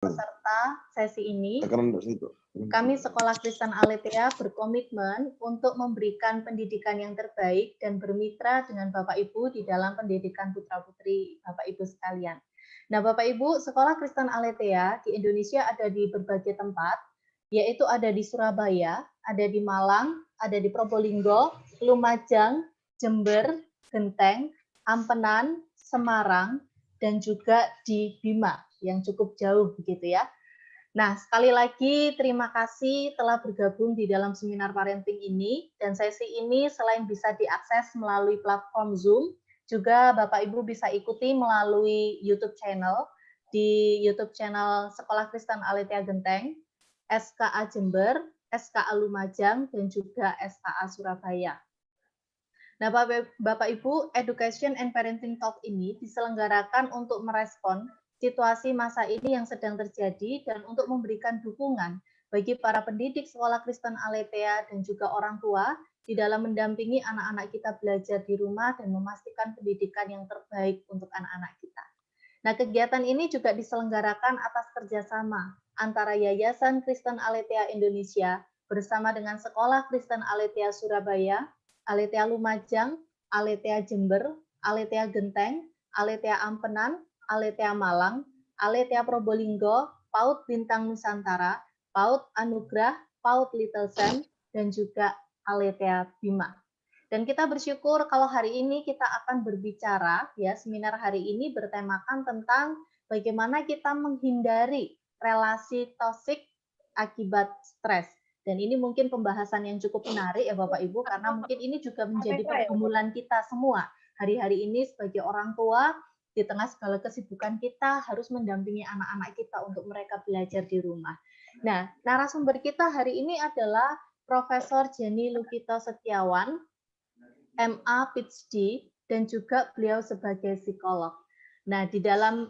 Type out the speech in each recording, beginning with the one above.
peserta sesi ini, Tekanan dari situ. kami Sekolah Kristen Aletheia berkomitmen untuk memberikan pendidikan yang terbaik dan bermitra dengan Bapak Ibu di dalam pendidikan putra-putri Bapak Ibu sekalian. Nah, Bapak Ibu, Sekolah Kristen Aletheia di Indonesia ada di berbagai tempat, yaitu ada di Surabaya, ada di Malang, ada di Probolinggo, Lumajang, Jember, Genteng, Ampenan, Semarang, dan juga di Bima yang cukup jauh begitu ya. Nah, sekali lagi terima kasih telah bergabung di dalam seminar parenting ini, dan sesi ini selain bisa diakses melalui platform Zoom, juga Bapak Ibu bisa ikuti melalui YouTube channel, di YouTube channel Sekolah Kristen Aletheia Genteng, SKA Jember, SKA Lumajang, dan juga SKA Surabaya. Nah, Bapak Ibu, Education and Parenting Talk ini diselenggarakan untuk merespon situasi masa ini yang sedang terjadi dan untuk memberikan dukungan bagi para pendidik Sekolah Kristen Aletheia dan juga orang tua di dalam mendampingi anak-anak kita belajar di rumah dan memastikan pendidikan yang terbaik untuk anak-anak kita. Nah, kegiatan ini juga diselenggarakan atas kerjasama antara Yayasan Kristen Aletheia Indonesia bersama dengan Sekolah Kristen Aletheia Surabaya, Aletheia Lumajang, Aletheia Jember, Aletheia Genteng, Aletheia Ampenan, Aletheia Malang, Aletheia Probolinggo, PAUD Bintang Nusantara, PAUD Anugrah, PAUD Little Sam, dan juga Aletheia Bima. Dan kita bersyukur kalau hari ini kita akan berbicara, ya, seminar hari ini bertemakan tentang bagaimana kita menghindari relasi toksik akibat stres. Dan ini mungkin pembahasan yang cukup menarik ya Bapak Ibu, karena mungkin ini juga menjadi pergumulan kita semua. Hari-hari ini sebagai orang tua, di tengah segala kesibukan kita harus mendampingi anak-anak kita untuk mereka belajar di rumah. Nah, narasumber kita hari ini adalah Profesor Jenny Lukito Setiawan, MA PhD, dan juga beliau sebagai psikolog. Nah, di dalam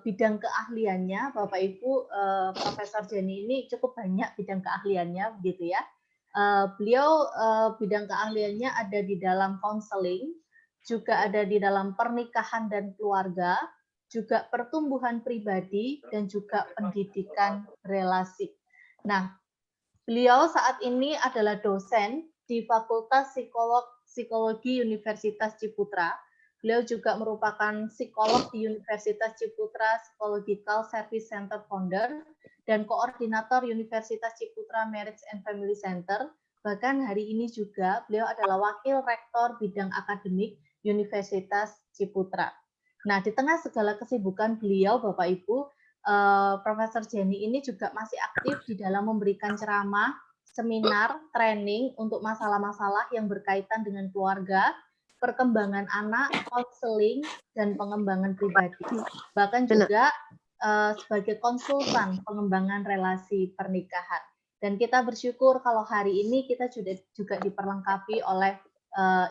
bidang keahliannya, Bapak Ibu, Profesor Jenny ini cukup banyak bidang keahliannya, begitu ya. Beliau bidang keahliannya ada di dalam konseling, juga ada di dalam pernikahan dan keluarga, juga pertumbuhan pribadi, dan juga pendidikan relasi. Nah, beliau saat ini adalah dosen di Fakultas Psikologi Universitas Ciputra. Beliau juga merupakan psikolog di Universitas Ciputra Psychological Service Center Founder dan koordinator Universitas Ciputra Marriage and Family Center. Bahkan hari ini juga beliau adalah wakil rektor bidang akademik Universitas Ciputra. Nah, di tengah segala kesibukan beliau, Bapak Ibu, Profesor Jenny ini juga masih aktif di dalam memberikan ceramah, seminar, training untuk masalah-masalah yang berkaitan dengan keluarga, perkembangan anak, konseling, dan pengembangan pribadi. Bahkan juga sebagai konsultan pengembangan relasi pernikahan. Dan kita bersyukur kalau hari ini kita juga diperlengkapi oleh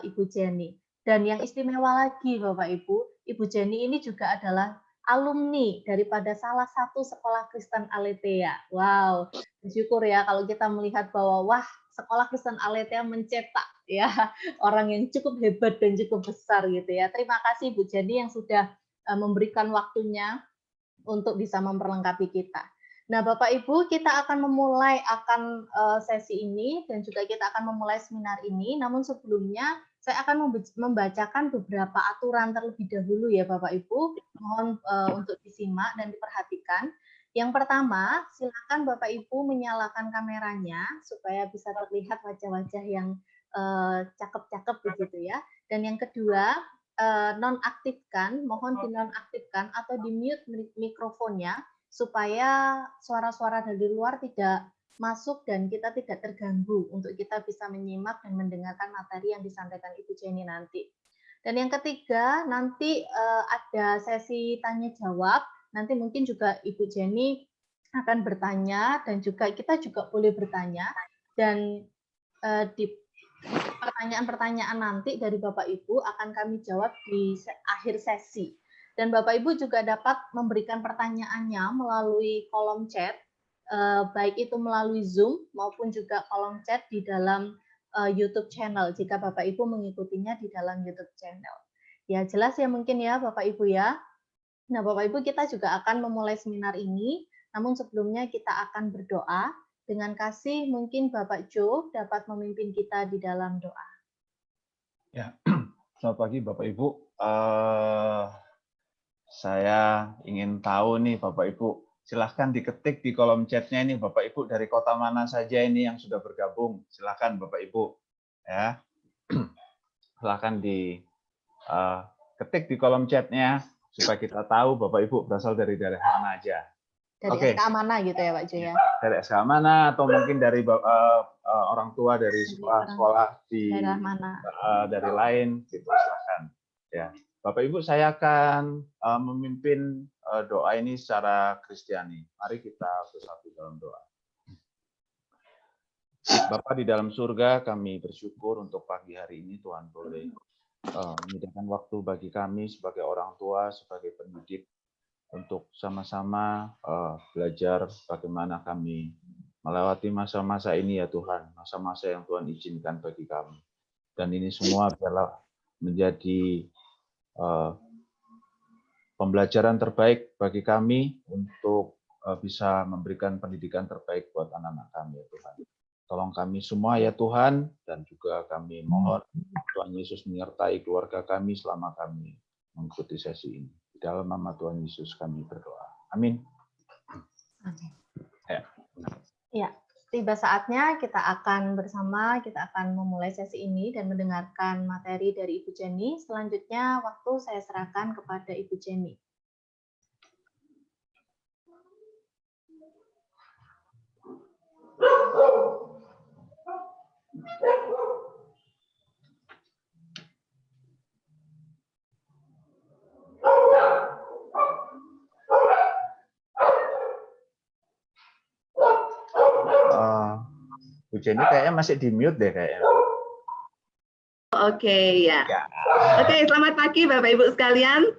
Ibu Jenny. Dan yang istimewa lagi Bapak Ibu, Ibu Jenny ini juga adalah alumni daripada salah satu sekolah Kristen Aletheia. Wow, bersyukur ya kalau kita melihat bahwa wah, sekolah Kristen Aletheia mencetak ya orang yang cukup hebat dan cukup besar gitu ya. Terima kasih Bu Jenny yang sudah memberikan waktunya untuk bisa memperlengkapi kita. Nah, Bapak Ibu, kita akan memulai sesi ini dan juga kita akan memulai seminar ini. Namun sebelumnya saya akan membacakan beberapa aturan terlebih dahulu ya Bapak Ibu. Mohon untuk disimak dan diperhatikan. Yang pertama, silakan Bapak Ibu menyalakan kameranya supaya bisa terlihat wajah-wajah yang cakep-cakep begitu ya. Dan yang kedua, nonaktifkan, mohon dinonaktifkan atau di-mute mikrofonnya supaya suara-suara dari luar tidak masuk dan kita tidak terganggu untuk kita bisa menyimak dan mendengarkan materi yang disampaikan Ibu Jenny nanti. Dan yang ketiga, nanti ada sesi tanya jawab. Nanti mungkin juga Ibu Jenny akan bertanya dan juga kita juga boleh bertanya. Dan di pertanyaan-pertanyaan nanti dari Bapak Ibu akan kami jawab di akhir sesi. Dan Bapak Ibu juga dapat memberikan pertanyaannya melalui kolom chat, baik itu melalui Zoom maupun juga kolom chat di dalam YouTube channel, jika Bapak Ibu mengikutinya di dalam YouTube channel. Ya, jelas ya mungkin ya Bapak Ibu ya. Nah, Bapak Ibu, kita juga akan memulai seminar ini Namun sebelumnya kita akan berdoa. Dengan kasih mungkin Bapak Joe dapat memimpin kita di dalam doa. Ya, selamat pagi Bapak Ibu. Saya ingin tahu nih Bapak Ibu, silahkan diketik di kolom chatnya ini Bapak Ibu dari kota mana saja ini yang sudah bergabung. Silahkan Bapak Ibu, ya. Silahkan diketik di kolom chatnya supaya kita tahu Bapak Ibu berasal dari daerah mana aja. Dari SK mana gitu ya Pak Jo ya? Dari SK mana atau mungkin dari orang tua dari sekolah di daerah mana? Dari lain gitu, silakan. Ya, Bapak Ibu, saya akan memimpin doa ini secara Kristiani. Mari kita bersatu dalam doa. Bapa di dalam surga, kami bersyukur untuk pagi hari ini Tuhan boleh menyediakan waktu bagi kami sebagai orang tua, sebagai pendidik, untuk sama-sama belajar bagaimana kami melewati masa-masa ini ya Tuhan, masa-masa yang Tuhan izinkan bagi kami. Dan ini semua adalah menjadi pembelajaran terbaik bagi kami untuk bisa memberikan pendidikan terbaik buat anak-anak kami ya Tuhan. Tolong kami semua ya Tuhan, dan juga kami mohon Tuhan Yesus menyertai keluarga kami selama kami mengikuti sesi ini. Di dalam nama Tuhan Yesus kami berdoa. Amin. Amin. Ya. Ya, tiba saatnya kita akan memulai sesi ini dan mendengarkan materi dari Ibu Jenny. Selanjutnya waktu saya serahkan kepada Ibu Jenny. Bu Jenny kayaknya masih di mute deh kayaknya. Oke, ya. Oke, selamat pagi Bapak Ibu sekalian.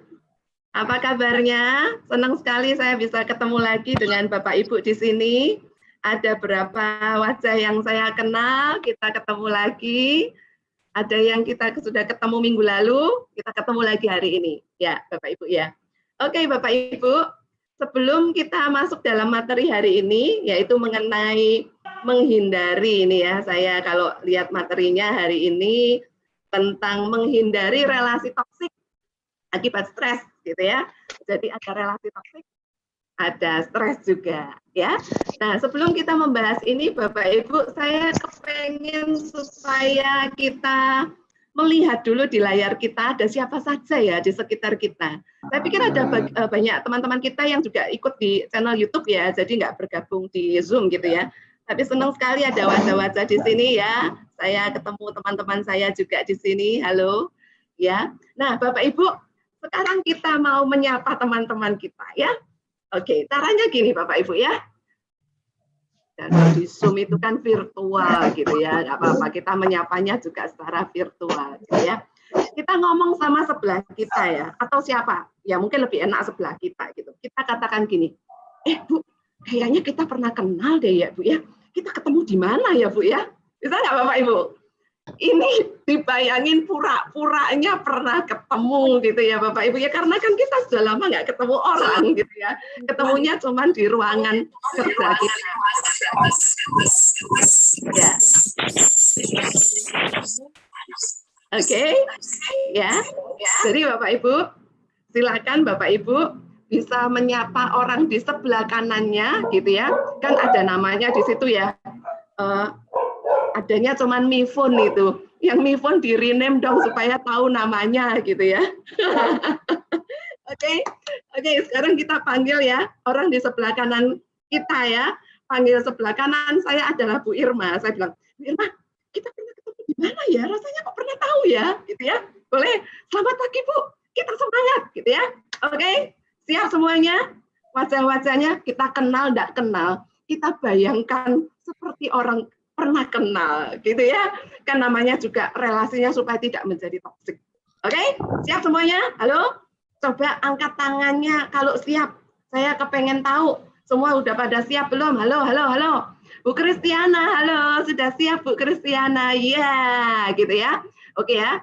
Apa kabarnya? Senang sekali saya bisa ketemu lagi dengan Bapak Ibu di sini. Ada beberapa wajah yang saya kenal, kita ketemu lagi. Ada yang kita sudah ketemu minggu lalu, kita ketemu lagi hari ini. Ya, Bapak Ibu ya. Oke, Bapak Ibu, sebelum kita masuk dalam materi hari ini, yaitu mengenai menghindari ini ya, saya kalau lihat materinya hari ini tentang menghindari relasi toksik akibat stres gitu ya. Jadi ada relasi toksik, ada stres juga ya. Nah, sebelum kita membahas ini Bapak Ibu, saya kepengen supaya kita melihat dulu di layar kita ada siapa saja ya di sekitar kita. Saya pikir ada banyak teman-teman kita yang juga ikut di channel YouTube ya, jadi nggak bergabung di Zoom gitu ya. Tapi senang sekali ada wajah-wajah di sini ya. Saya ketemu teman-teman saya juga di sini. Halo. Ya. Nah, Bapak Ibu, sekarang kita mau menyapa teman-teman kita ya. Oke, caranya gini Bapak Ibu ya. Dan di Zoom itu kan virtual gitu ya. Nggak apa-apa, kita menyapanya juga secara virtual gitu ya. Kita ngomong sama sebelah kita ya, atau siapa? Ya mungkin lebih enak sebelah kita gitu. Kita katakan gini, Bu, kayaknya kita pernah kenal deh ya Bu ya. Kita ketemu di mana ya Bu ya? Bisa nggak Bapak Ibu? Ini dibayangin pura-puranya pernah ketemu gitu ya Bapak Ibu ya, karena kan kita sudah lama nggak ketemu orang gitu ya. Ketemunya cuma di ruangan kerja kita. Ya. Oke, ya. Jadi Bapak Ibu, silakan Bapak Ibu bisa menyapa orang di sebelah kanannya gitu ya. Kan ada namanya di situ ya. Adanya cuman Mifun itu. Yang Mifun di rename dong supaya tahu namanya gitu ya. Oke, sekarang kita panggil ya orang di sebelah kanan kita ya. Panggil sebelah kanan saya adalah Bu Irma. Saya bilang, Bu Irma, kita pernah ketemu di mana ya? Rasanya kok pernah tahu ya, gitu ya. Boleh. Selamat pagi Bu. Kita semangat gitu ya. Oke. Siap semuanya? Wajah-wajahnya kita kenal, tidak kenal. Kita bayangkan seperti orang pernah kenal, gitu ya. Kan namanya juga relasinya supaya tidak menjadi toksik. Oke? Siap semuanya? Halo? Coba angkat tangannya kalau siap. Saya kepengen tahu. Semua udah pada siap belum? Halo, halo, halo. Bu Kristiana, halo. Sudah siap Bu Kristiana? Ya, gitu ya. Oke ya.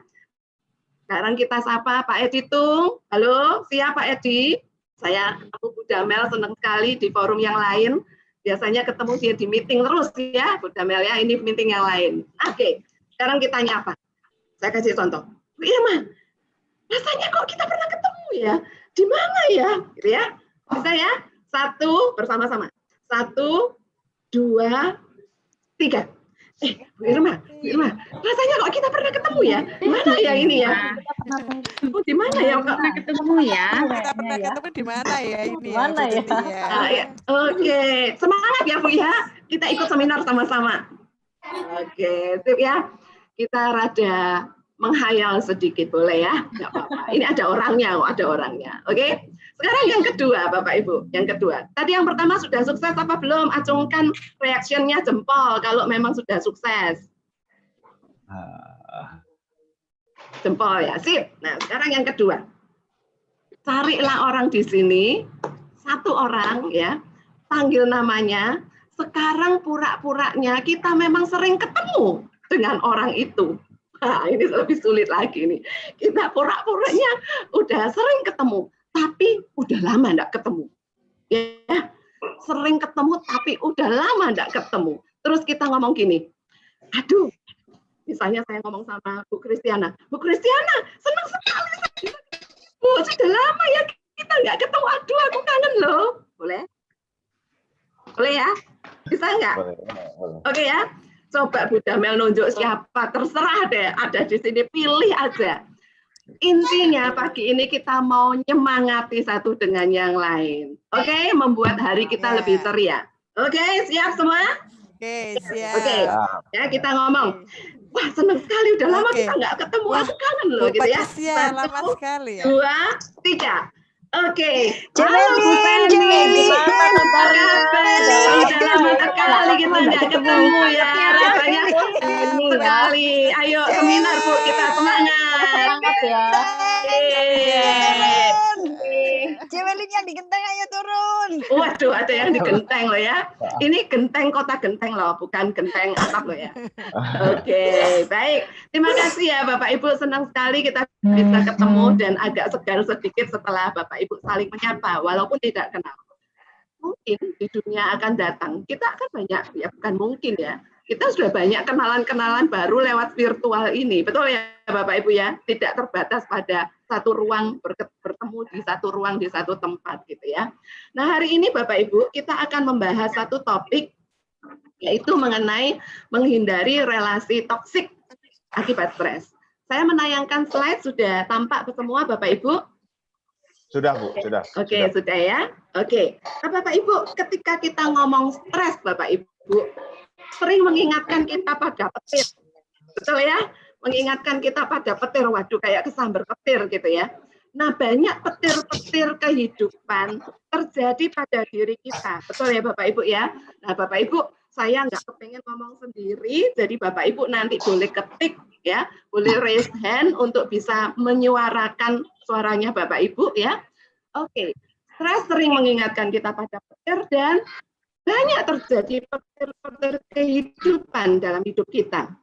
Sekarang kita sapa Pak Edi Tung. Halo, siap Pak Edi? Saya ketemu Bu Damel, senang sekali di forum yang lain. Biasanya ketemu dia di meeting terus ya, Bu Damel ya, ini meeting yang lain. Oke, sekarang kita nyapa. Saya kasih contoh. Bu Irma, rasanya kok kita pernah ketemu ya? Di mana ya? Gitu ya. Bisa ya? 1 bersama-sama. 1, 2, 3. Bu Irma, rasanya kok kita pernah ketemu ya? Di mana ya ini ya? Di mana ya kok? Pernah ketemu ya? Kita pernah ketemu di mana ya ini? Di mana ya? Oke, semangat ya Bu ya. Kita ikut seminar sama-sama. Oke, sip ya. Kita rada menghayal sedikit boleh ya? Nggak apa-apa. Ini ada orangnya kok, ada orangnya. Oke. Sekarang yang kedua, Bapak Ibu. Yang kedua. Tadi yang pertama sudah sukses apa belum? Acungkan reaksinya jempol kalau memang sudah sukses. Jempol ya, sip. Nah, sekarang yang kedua. Carilah orang di sini, 1 orang ya, panggil namanya. Sekarang pura-puranya kita memang sering ketemu dengan orang itu. Nah, ini lebih sulit lagi nih. Kita pura-puranya udah sering ketemu, tapi udah lama enggak ketemu. Ya, sering ketemu tapi udah lama enggak ketemu. Terus kita ngomong gini, aduh, misalnya saya ngomong sama Bu Kristiana, Bu Kristiana, senang sekali. Bu, sudah lama ya kita nggak ketemu. Aduh, aku kangen loh. Boleh? Boleh ya? Bisa nggak? Oke ya. Coba Bu Damel nunjuk siapa, terserah deh. Ada di sini, pilih aja. Intinya pagi ini kita mau nyemangati satu dengan yang lain. Oke, membuat hari kita lebih ceria. Oke, siap semua? Oke, siap. Oke, ya kita ngomong. Wah, senang sekali, udah lama kita nggak ketemu. Aku kangen loh, gitu ya. Lama sekali ya. 2, 3. Oke. Jemelin, Jemelin. Apa kabar? Udah lama sekali kita nggak ketemu ya. Rasanya senang sekali. Ayo seminar Bu, kita semangat. Semangat ya. Jemelin yang di genteng ayo turun. Waduh, ada yang di genteng loh ya. Ini genteng, kota genteng loh, bukan genteng atap loh ya. Oke, baik. Terima kasih ya Bapak Ibu, senang sekali kita bisa ketemu dan agak segar sedikit setelah Bapak Ibu saling menyapa, walaupun tidak kenal. Mungkin di dunia akan datang, kita akan banyak, ya bukan mungkin ya, kita sudah banyak kenalan-kenalan baru lewat virtual ini. Betul ya Bapak Ibu ya? Tidak terbatas pada satu ruang, bertemu di satu ruang, di satu tempat gitu ya. Nah hari ini Bapak Ibu, kita akan membahas satu topik, yaitu mengenai menghindari relasi toksik akibat stres. Saya menayangkan slide, sudah tampak semua Bapak Ibu? Sudah Bu, sudah. Oke, sudah ya. Oke, nah, Bapak Ibu, ketika kita ngomong stres Bapak Ibu, sering mengingatkan kita pada petir. Betul ya? Mengingatkan kita pada petir, waduh kayak kesambar petir gitu ya. Nah banyak petir-petir kehidupan terjadi pada diri kita. Betul ya Bapak Ibu ya? Nah Bapak Ibu, saya nggak kepengen ngomong sendiri, jadi Bapak Ibu nanti boleh ketik ya, boleh raise hand untuk bisa menyuarakan suaranya Bapak Ibu ya. Oke, stres sering mengingatkan kita pada petir dan banyak terjadi petir-petir kehidupan dalam hidup kita.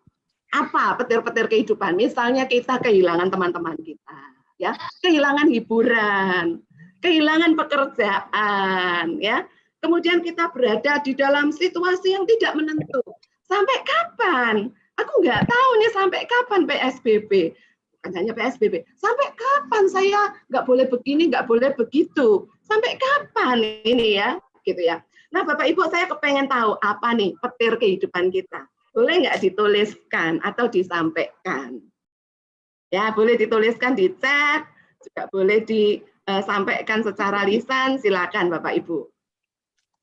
Apa petir-petir kehidupan? Misalnya kita kehilangan teman-teman kita, ya, kehilangan hiburan, kehilangan pekerjaan, ya. Kemudian kita berada di dalam situasi yang tidak menentu. Sampai kapan? Aku nggak tahu nih sampai kapan PSBB. Bukan hanya PSBB. Sampai kapan saya nggak boleh begini, nggak boleh begitu? Sampai kapan ini ya, gitu ya. Nah, Bapak Ibu, saya kepengen tahu apa nih petir kehidupan kita. Boleh nggak dituliskan atau disampaikan? Ya, boleh dituliskan di chat, juga boleh disampaikan secara lisan, silakan Bapak Ibu.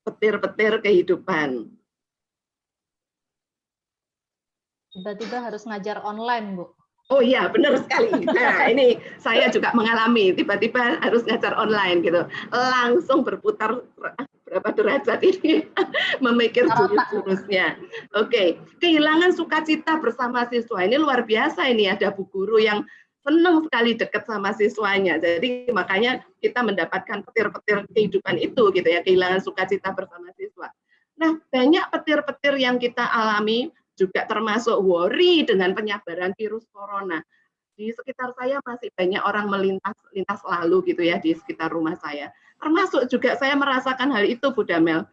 Petir-petir kehidupan. Tiba-tiba harus ngajar online, Bu. Oh iya, benar sekali. Nah, ini saya juga mengalami, tiba-tiba harus ngajar online gitu. Langsung berputar berapa derajat ini, memikir jurus-jurusnya. Oke, kehilangan sukacita bersama siswa. Ini luar biasa ini, ada Bu Guru yang senang sekali dekat sama siswanya. Jadi makanya kita mendapatkan petir-petir kehidupan itu gitu ya, kehilangan sukacita bersama siswa. Nah, banyak petir-petir yang kita alami, juga termasuk worry dengan penyebaran virus corona. Di sekitar saya masih banyak orang melintas lalu gitu ya di sekitar rumah saya. Termasuk juga saya merasakan hal itu, Bu Damel.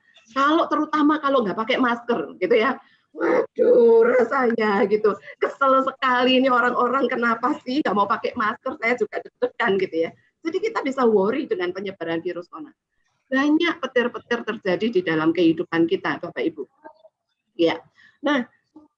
Terutama kalau nggak pakai masker, gitu ya. Waduh, rasanya gitu. Kesel sekali ini orang-orang kenapa sih nggak mau pakai masker, saya juga deg-degan gitu ya. Jadi kita bisa worry dengan penyebaran virus corona. Banyak petir-petir terjadi di dalam kehidupan kita, Bapak Ibu. Ya. Nah,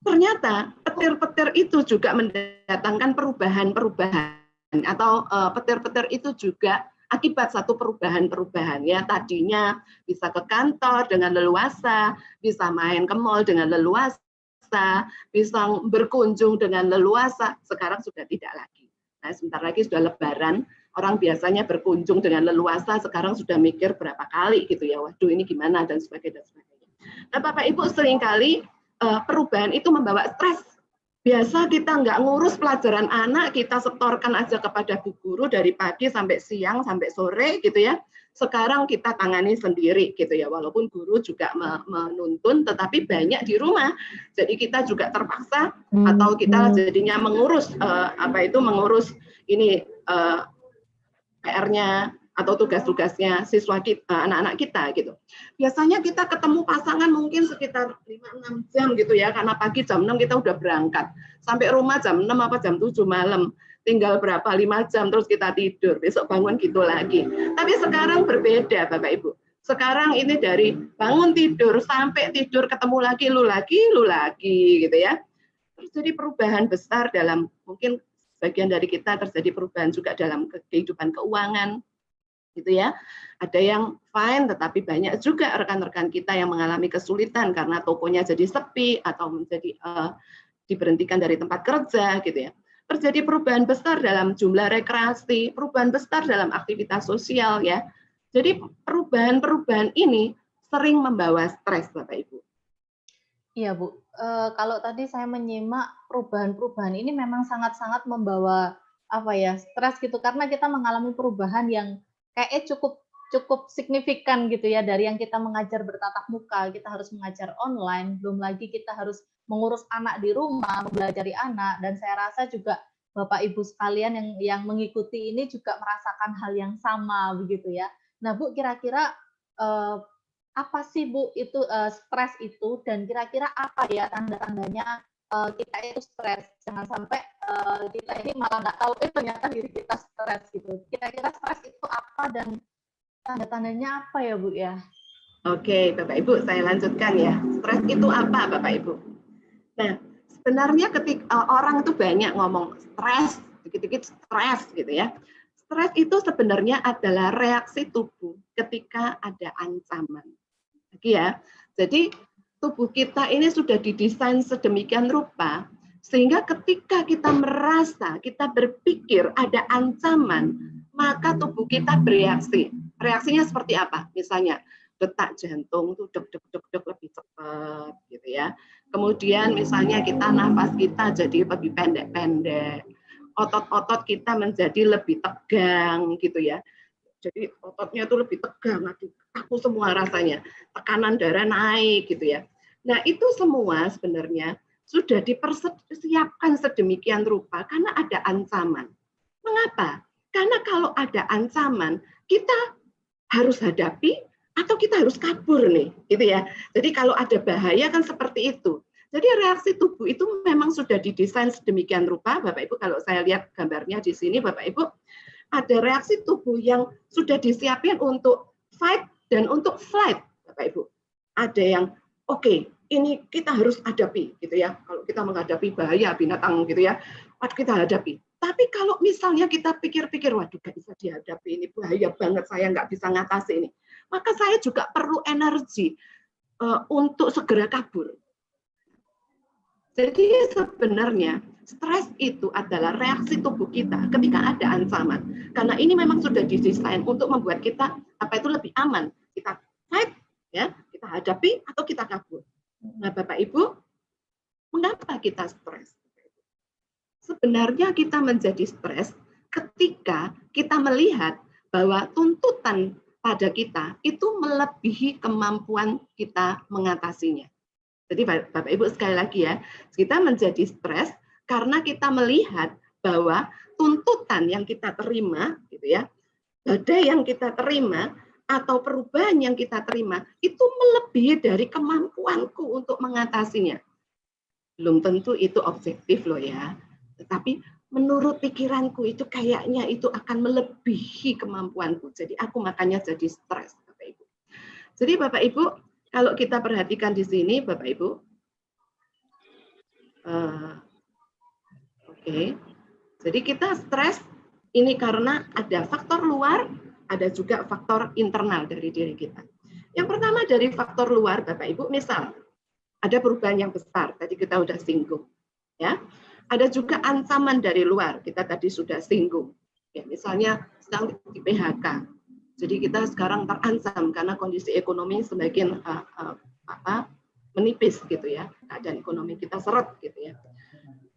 ternyata petir-petir itu juga mendatangkan perubahan-perubahan atau petir-petir itu juga akibat satu perubahan-perubahan ya. Tadinya bisa ke kantor dengan leluasa, bisa main ke mall dengan leluasa, bisa berkunjung dengan leluasa, sekarang sudah tidak lagi. Nah, sebentar lagi sudah Lebaran, orang biasanya berkunjung dengan leluasa, sekarang sudah mikir berapa kali gitu ya, waduh ini gimana dan sebagainya. Nah, Bapak Ibu seringkali perubahan itu membawa stres. Biasa kita nggak ngurus pelajaran anak, kita setorkan aja kepada bu guru dari pagi sampai siang, sampai sore gitu ya. Sekarang kita tangani sendiri gitu ya, walaupun guru juga menuntun, tetapi banyak di rumah. Jadi kita juga terpaksa atau kita jadinya mengurus mengurus ini PR-nya atau tugas-tugasnya siswa kita, anak-anak kita gitu. Biasanya kita ketemu pasangan mungkin sekitar 5-6 jam gitu ya, karena pagi jam 6 kita udah berangkat. Sampai rumah jam 6 apa jam 7 malam. Tinggal berapa 5 jam terus kita tidur, besok bangun gitu lagi. Tapi sekarang berbeda Bapak Ibu. Sekarang ini dari bangun tidur sampai tidur ketemu lagi, lu lagi gitu ya. Terus jadi perubahan besar dalam, mungkin sebagian dari kita terjadi perubahan juga dalam kehidupan keuangan, gitu ya. Ada yang fine, tetapi banyak juga rekan-rekan kita yang mengalami kesulitan karena tokonya jadi sepi atau menjadi diberhentikan dari tempat kerja, gitu ya. Terjadi perubahan besar dalam jumlah rekreasi, perubahan besar dalam aktivitas sosial, ya. Jadi perubahan-perubahan ini sering membawa stres, Bapak Ibu. Iya, Bu. Kalau tadi saya menyimak perubahan-perubahan ini memang sangat-sangat membawa stres gitu, karena kita mengalami perubahan yang kayaknya cukup signifikan gitu ya, dari yang kita mengajar bertatap muka, kita harus mengajar online, belum lagi kita harus mengurus anak di rumah, mempelajari anak, dan saya rasa juga Bapak Ibu sekalian yang mengikuti ini juga merasakan hal yang sama begitu ya. Nah, Bu, kira-kira apa sih Bu itu stres itu, dan kira-kira apa ya tanda-tandanya kita itu stres? Jangan sampai kita ini malah nggak tahu ternyata diri kita stres gitu. Kira-kira stres itu apa dan tanda-tandanya apa ya Bu ya? Oke, Bapak Ibu, saya lanjutkan ya. Stres itu apa, Bapak Ibu? Nah, sebenarnya ketika orang itu banyak ngomong stres, dikit-dikit stres gitu ya. Stres itu sebenarnya adalah reaksi tubuh ketika ada ancaman. Lagi ya. Jadi tubuh kita ini sudah didesain sedemikian rupa sehingga ketika kita merasa, kita berpikir ada ancaman, maka tubuh kita bereaksi. Reaksinya seperti apa? Misalnya detak jantung itu deg-deg lebih cepat gitu ya. Kemudian misalnya kita nafas kita jadi lebih pendek-pendek. Otot-otot kita menjadi lebih tegang gitu ya. Jadi ototnya itu lebih tegang, kaku semua rasanya. Tekanan darah naik gitu ya. Nah, itu semua sebenarnya sudah dipersiapkan sedemikian rupa karena ada ancaman. Mengapa? Karena kalau ada ancaman, kita harus hadapi atau kita harus kabur nih, gitu ya. Jadi kalau ada bahaya kan seperti itu. Jadi reaksi tubuh itu memang sudah didesain sedemikian rupa, Bapak Ibu. Kalau saya lihat gambarnya di sini, Bapak Ibu, ada reaksi tubuh yang sudah disiapin untuk fight dan untuk flight, Bapak Ibu. Ada yang oke, ini kita harus hadapi, gitu ya. Kalau kita menghadapi bahaya binatang, gitu ya, kita hadapi. Tapi kalau misalnya kita pikir-pikir, waduh, nggak bisa dihadapi, ini bahaya banget, saya nggak bisa ngatasi ini. Maka saya juga perlu energi untuk segera kabur. Jadi sebenarnya stres itu adalah reaksi tubuh kita ketika ada ancaman. Karena ini memang sudah didesain untuk membuat kita itu lebih aman. Kita fight, ya, kita hadapi atau kita kabur. Nah, Bapak Ibu, mengapa kita stres? Sebenarnya kita menjadi stres ketika kita melihat bahwa tuntutan pada kita itu melebihi kemampuan kita mengatasinya. Jadi Bapak Ibu sekali lagi ya, kita menjadi stres karena kita melihat bahwa tuntutan yang kita terima, gitu ya, badai yang kita terima atau perubahan yang kita terima itu melebihi dari kemampuanku untuk mengatasinya. Belum tentu itu objektif loh ya, tetapi menurut pikiranku itu kayaknya itu akan melebihi kemampuanku. Jadi aku makanya jadi stres, Bapak Ibu. Jadi Bapak Ibu, kalau kita perhatikan di sini, Bapak Ibu, oke. Jadi kita stres ini karena ada faktor luar, ada juga faktor internal dari diri kita. Yang pertama dari faktor luar, Bapak Ibu, misal ada perubahan yang besar, tadi kita sudah singgung, ya. Ada juga ancaman dari luar, kita tadi sudah singgung. Ya, misalnya sedang di PHK, jadi kita sekarang terancam karena kondisi ekonomi semakin menipis gitu ya, keadaan ekonomi kita seret gitu ya.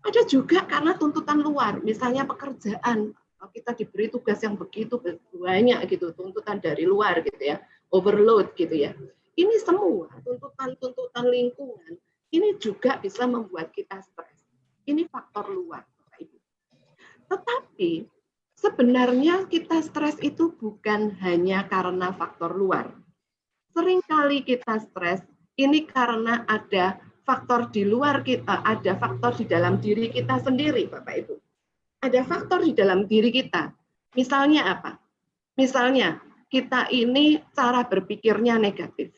Ada juga karena tuntutan luar, misalnya pekerjaan, kita diberi tugas yang begitu banyak gitu, tuntutan dari luar gitu ya, overload gitu ya. Ini semua tuntutan lingkungan, ini juga bisa membuat kita stres. Ini faktor luar, Bapak Ibu. Tetapi sebenarnya kita stres itu bukan hanya karena faktor luar. Seringkali kita stres ini karena ada faktor di luar kita, ada faktor di dalam diri kita sendiri, Bapak Ibu. Ada faktor di dalam diri kita. Misalnya apa? Misalnya kita ini cara berpikirnya negatif.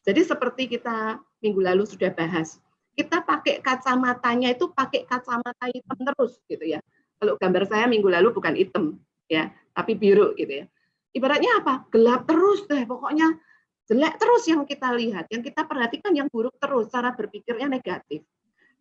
Jadi seperti kita minggu lalu sudah bahas, kita pakai kacamatanya itu pakai kacamata hitam terus gitu ya. Kalau gambar saya minggu lalu bukan hitam ya, tapi biru gitu ya. Ibaratnya apa? Gelap terus deh, pokoknya jelek terus yang kita lihat, yang kita perhatikan yang buruk terus, cara berpikirnya negatif.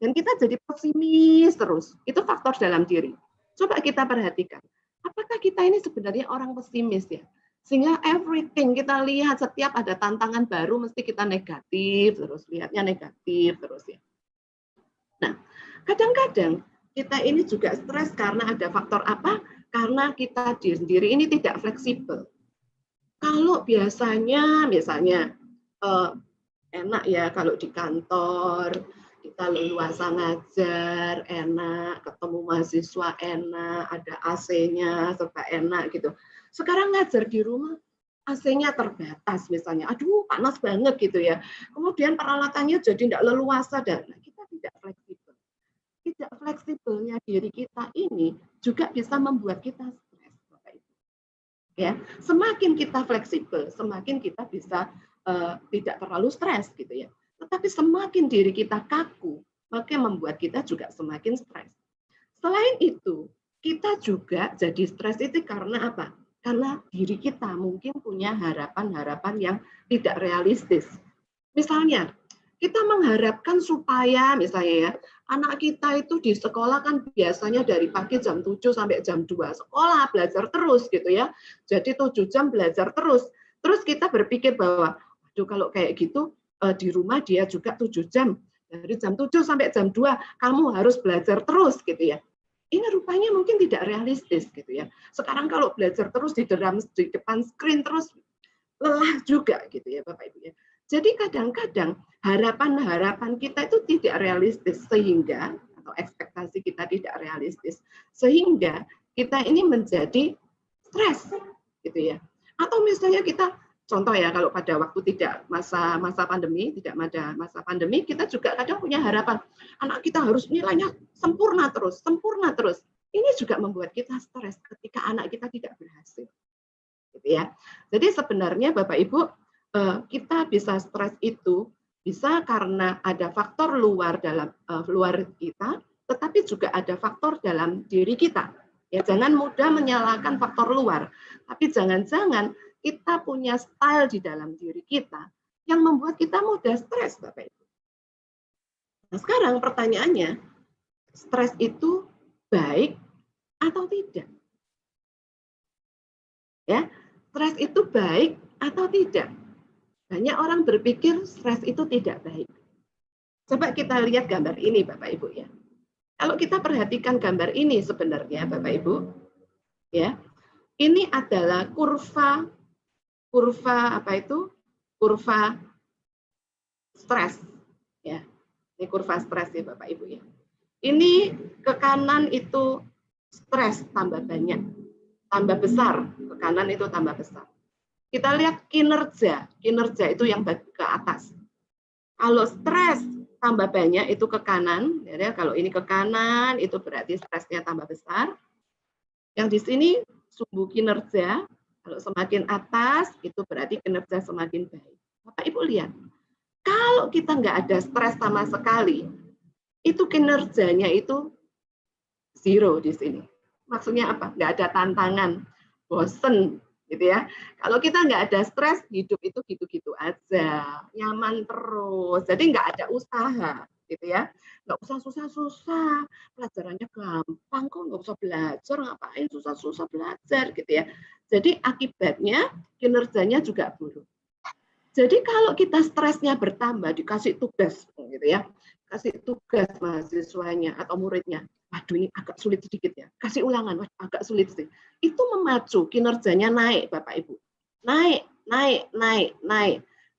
Dan kita jadi pesimis terus. Itu faktor dalam diri. Coba kita perhatikan, apakah kita ini sebenarnya orang pesimis ya? Sehingga everything kita lihat setiap ada tantangan baru mesti kita negatif terus, lihatnya negatif terus ya. Nah, kadang-kadang kita ini juga stres karena ada faktor apa? Karena kita sendiri ini tidak fleksibel. Kalau biasanya misalnya enak ya kalau di kantor, kita leluasa ngajar, enak, ketemu mahasiswa enak, ada AC-nya, serba enak gitu. Sekarang ngajar di rumah, AC-nya terbatas misalnya, aduh panas banget gitu ya. Kemudian peralatannya jadi tidak leluasa dan kita tidak fleksibel. Tidak fleksibelnya diri kita ini juga bisa membuat kita stres, Bapak Ibu. Ya, semakin kita fleksibel, semakin kita bisa tidak terlalu stres gitu ya. Tetapi semakin diri kita kaku, maka membuat kita juga semakin stres. Selain itu, kita juga jadi stres itu karena apa? Karena diri kita mungkin punya harapan-harapan yang tidak realistis. Misalnya, kita mengharapkan supaya misalnya ya, anak kita itu di sekolah kan biasanya dari pagi jam 7 sampai jam 2 sekolah, belajar terus gitu ya. Jadi 7 jam belajar terus. Terus kita berpikir bahwa, aduh kalau kayak gitu di rumah dia juga 7 jam. Dari jam 7 sampai jam 2 kamu harus belajar terus gitu ya. Ini rupanya mungkin tidak realistis gitu ya. Sekarang kalau belajar terus di depan screen terus lelah juga gitu ya Bapak Ibu ya. Jadi kadang-kadang harapan-harapan kita itu tidak realistis sehingga atau ekspektasi kita tidak realistis sehingga kita ini menjadi stres gitu ya. Atau misalnya kita contoh ya kalau pada waktu tidak masa pandemi, tidak ada masa pandemi, kita juga kadang punya harapan anak kita harus nilainya sempurna terus. Ini juga membuat kita stres ketika anak kita tidak berhasil. Gitu ya. Jadi sebenarnya Bapak Ibu, kita bisa stres itu bisa karena ada faktor luar kita, tetapi juga ada faktor dalam diri kita. Ya, jangan mudah menyalahkan faktor luar, tapi jangan-jangan kita punya style di dalam diri kita yang membuat kita mudah stres, Bapak Ibu. Nah, sekarang pertanyaannya, stres itu baik atau tidak? Ya, stres itu baik atau tidak? Banyak orang berpikir stres itu tidak baik. Coba kita lihat gambar ini, Bapak Ibu ya. Kalau kita perhatikan gambar ini sebenarnya, Bapak Ibu, ya, ini adalah kurva apa itu? Kurva stres, ya. Ini kurva stres ya, Bapak Ibu ya. Ini ke kanan itu stres tambah banyak, tambah besar, ke kanan itu tambah besar. Kita lihat kinerja. Kinerja itu yang ke atas. Kalau stres tambah banyak itu ke kanan, ya, kalau ini ke kanan itu berarti stresnya tambah besar. Yang di sini sumbu kinerja, kalau semakin atas itu berarti kinerja semakin baik. Bapak Ibu lihat, kalau kita nggak ada stres sama sekali, itu kinerjanya itu zero di sini. Maksudnya apa? Nggak ada tantangan, bosen, gitu ya. Kalau kita nggak ada stres, hidup itu gitu-gitu aja, nyaman terus. Jadi nggak ada usaha, gitu ya. Nggak usah susah-susah, pelajarannya gampang kok, nggak usah belajar, ngapain susah-susah belajar, gitu ya. Jadi akibatnya kinerjanya juga buruk. Jadi kalau kita stresnya bertambah, dikasih tugas, gitu ya, kasih tugas mahasiswanya atau muridnya, waduh ini agak sulit sedikit ya, kasih ulangan, waduh agak sulit sih. Itu memacu kinerjanya naik, Bapak Ibu. Naik.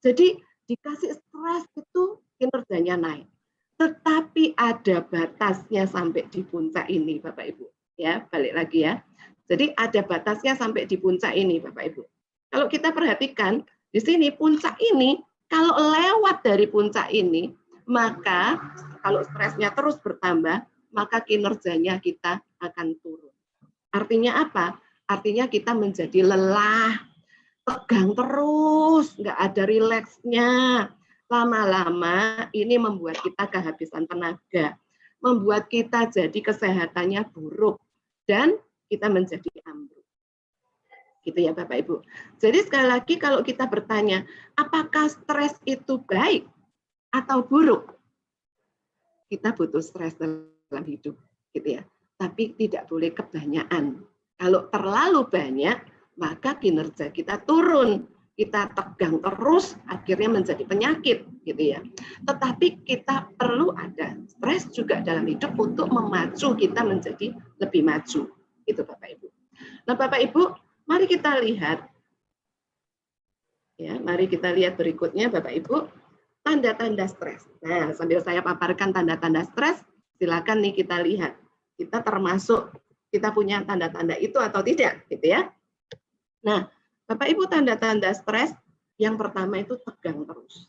Jadi dikasih stres itu kinerjanya naik. Tetapi ada batasnya sampai di puncak ini, Bapak Ibu. Ya, balik lagi ya. Jadi ada batasnya sampai di puncak ini, Bapak Ibu. Kalau kita perhatikan di sini puncak ini, kalau lewat dari puncak ini, maka kalau stresnya terus bertambah, maka kinerjanya kita akan turun. Artinya apa? Artinya kita menjadi lelah, tegang terus, nggak ada rileksnya. Lama-lama ini membuat kita kehabisan tenaga, membuat kita jadi kesehatannya buruk, dan kita menjadi ambruk. Gitu ya Bapak Ibu. Jadi sekali lagi kalau kita bertanya, apakah stres itu baik atau buruk? Kita butuh stres dalam hidup, gitu ya. Tapi tidak boleh kebanyakan. Kalau terlalu banyak, maka kinerja kita turun. Kita tegang terus, akhirnya menjadi penyakit, gitu ya. Tetapi kita perlu ada stres juga dalam hidup untuk memacu kita menjadi lebih maju, gitu Bapak Ibu. Nah Bapak Ibu, mari kita lihat, ya, mari kita lihat berikutnya, Bapak Ibu, tanda-tanda stres. Nah, sambil saya paparkan tanda-tanda stres, silakan nih kita lihat, kita termasuk, kita punya tanda-tanda itu atau tidak, gitu ya. Nah, Bapak Ibu, tanda-tanda stres, yang pertama itu tegang terus.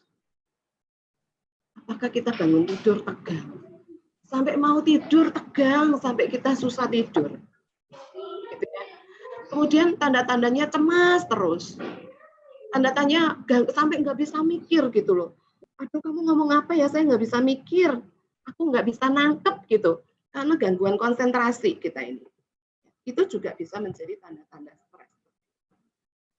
Apakah kita bangun tidur tegang? Sampai mau tidur tegang, sampai kita susah tidur. Gitu ya. Kemudian tanda-tandanya cemas terus. Tanda-tandanya sampai nggak bisa mikir gitu loh. Aduh kamu ngomong apa ya, saya nggak bisa mikir. Aku nggak bisa nangkep gitu. Karena gangguan konsentrasi kita ini. Itu juga bisa menjadi tanda-tanda stres.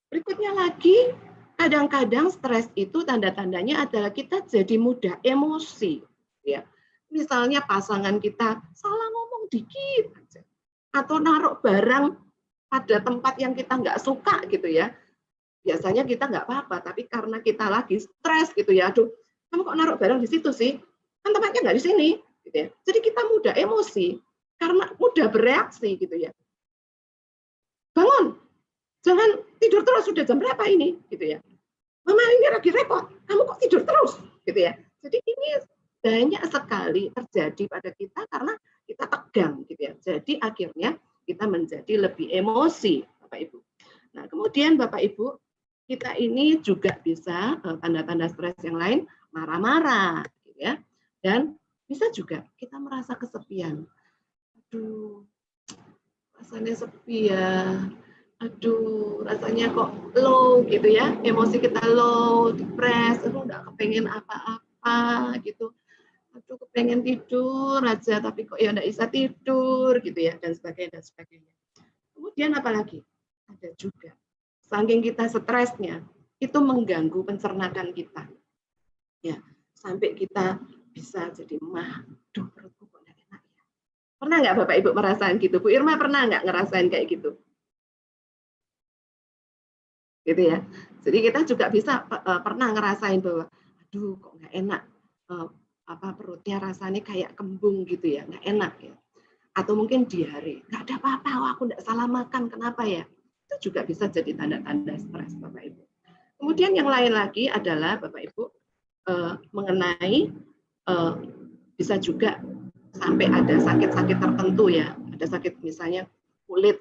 Berikutnya lagi, kadang-kadang stres itu tanda-tandanya adalah kita jadi mudah emosi. Ya. Misalnya pasangan kita salah ngomong dikit aja. Atau naruh barang pada tempat yang kita nggak suka gitu ya. Biasanya kita nggak apa-apa, tapi karena kita lagi stres gitu ya, aduh, kamu kok naruh barang di situ sih? Kan tempatnya nggak di sini, gitu ya. Jadi kita mudah emosi, karena mudah bereaksi gitu ya. Bangun, jangan tidur terus, sudah jam berapa ini, gitu ya. Mama ini lagi repot, kamu kok tidur terus, gitu ya. Jadi ini banyak sekali terjadi pada kita karena kita tegang, gitu ya. Jadi akhirnya kita menjadi lebih emosi, Bapak Ibu. Nah, kemudian Bapak Ibu, kita ini juga bisa tanda-tanda stres yang lain, marah-marah, gitu ya. Dan bisa juga kita merasa kesepian. Aduh, rasanya sepi ya. Aduh, rasanya kok low gitu ya. Emosi kita low, depres, aduh nggak kepengen apa-apa gitu. Aduh, kepengen tidur aja, tapi kok ya nggak bisa tidur gitu ya, dan sebagainya, dan sebagainya. Kemudian apalagi? Ada juga, saking kita stresnya, itu mengganggu pencernaan kita. Ya, sampai kita bisa jadi aduh perutku kok nggak enak ya. Pernah nggak Bapak Ibu merasakan gitu? Bu Irma pernah nggak ngerasain kayak gitu? Gitu ya. Jadi kita juga bisa pernah ngerasain bahwa, aduh kok nggak enak, perutnya rasanya kayak kembung gitu ya, nggak enak ya. Atau mungkin diare, nggak ada apa-apa, aku nggak salah makan, kenapa ya? Itu juga bisa jadi tanda-tanda stres, Bapak Ibu. Kemudian yang lain lagi adalah, Bapak Ibu, mengenai bisa juga sampai ada sakit-sakit tertentu ya. Ada sakit misalnya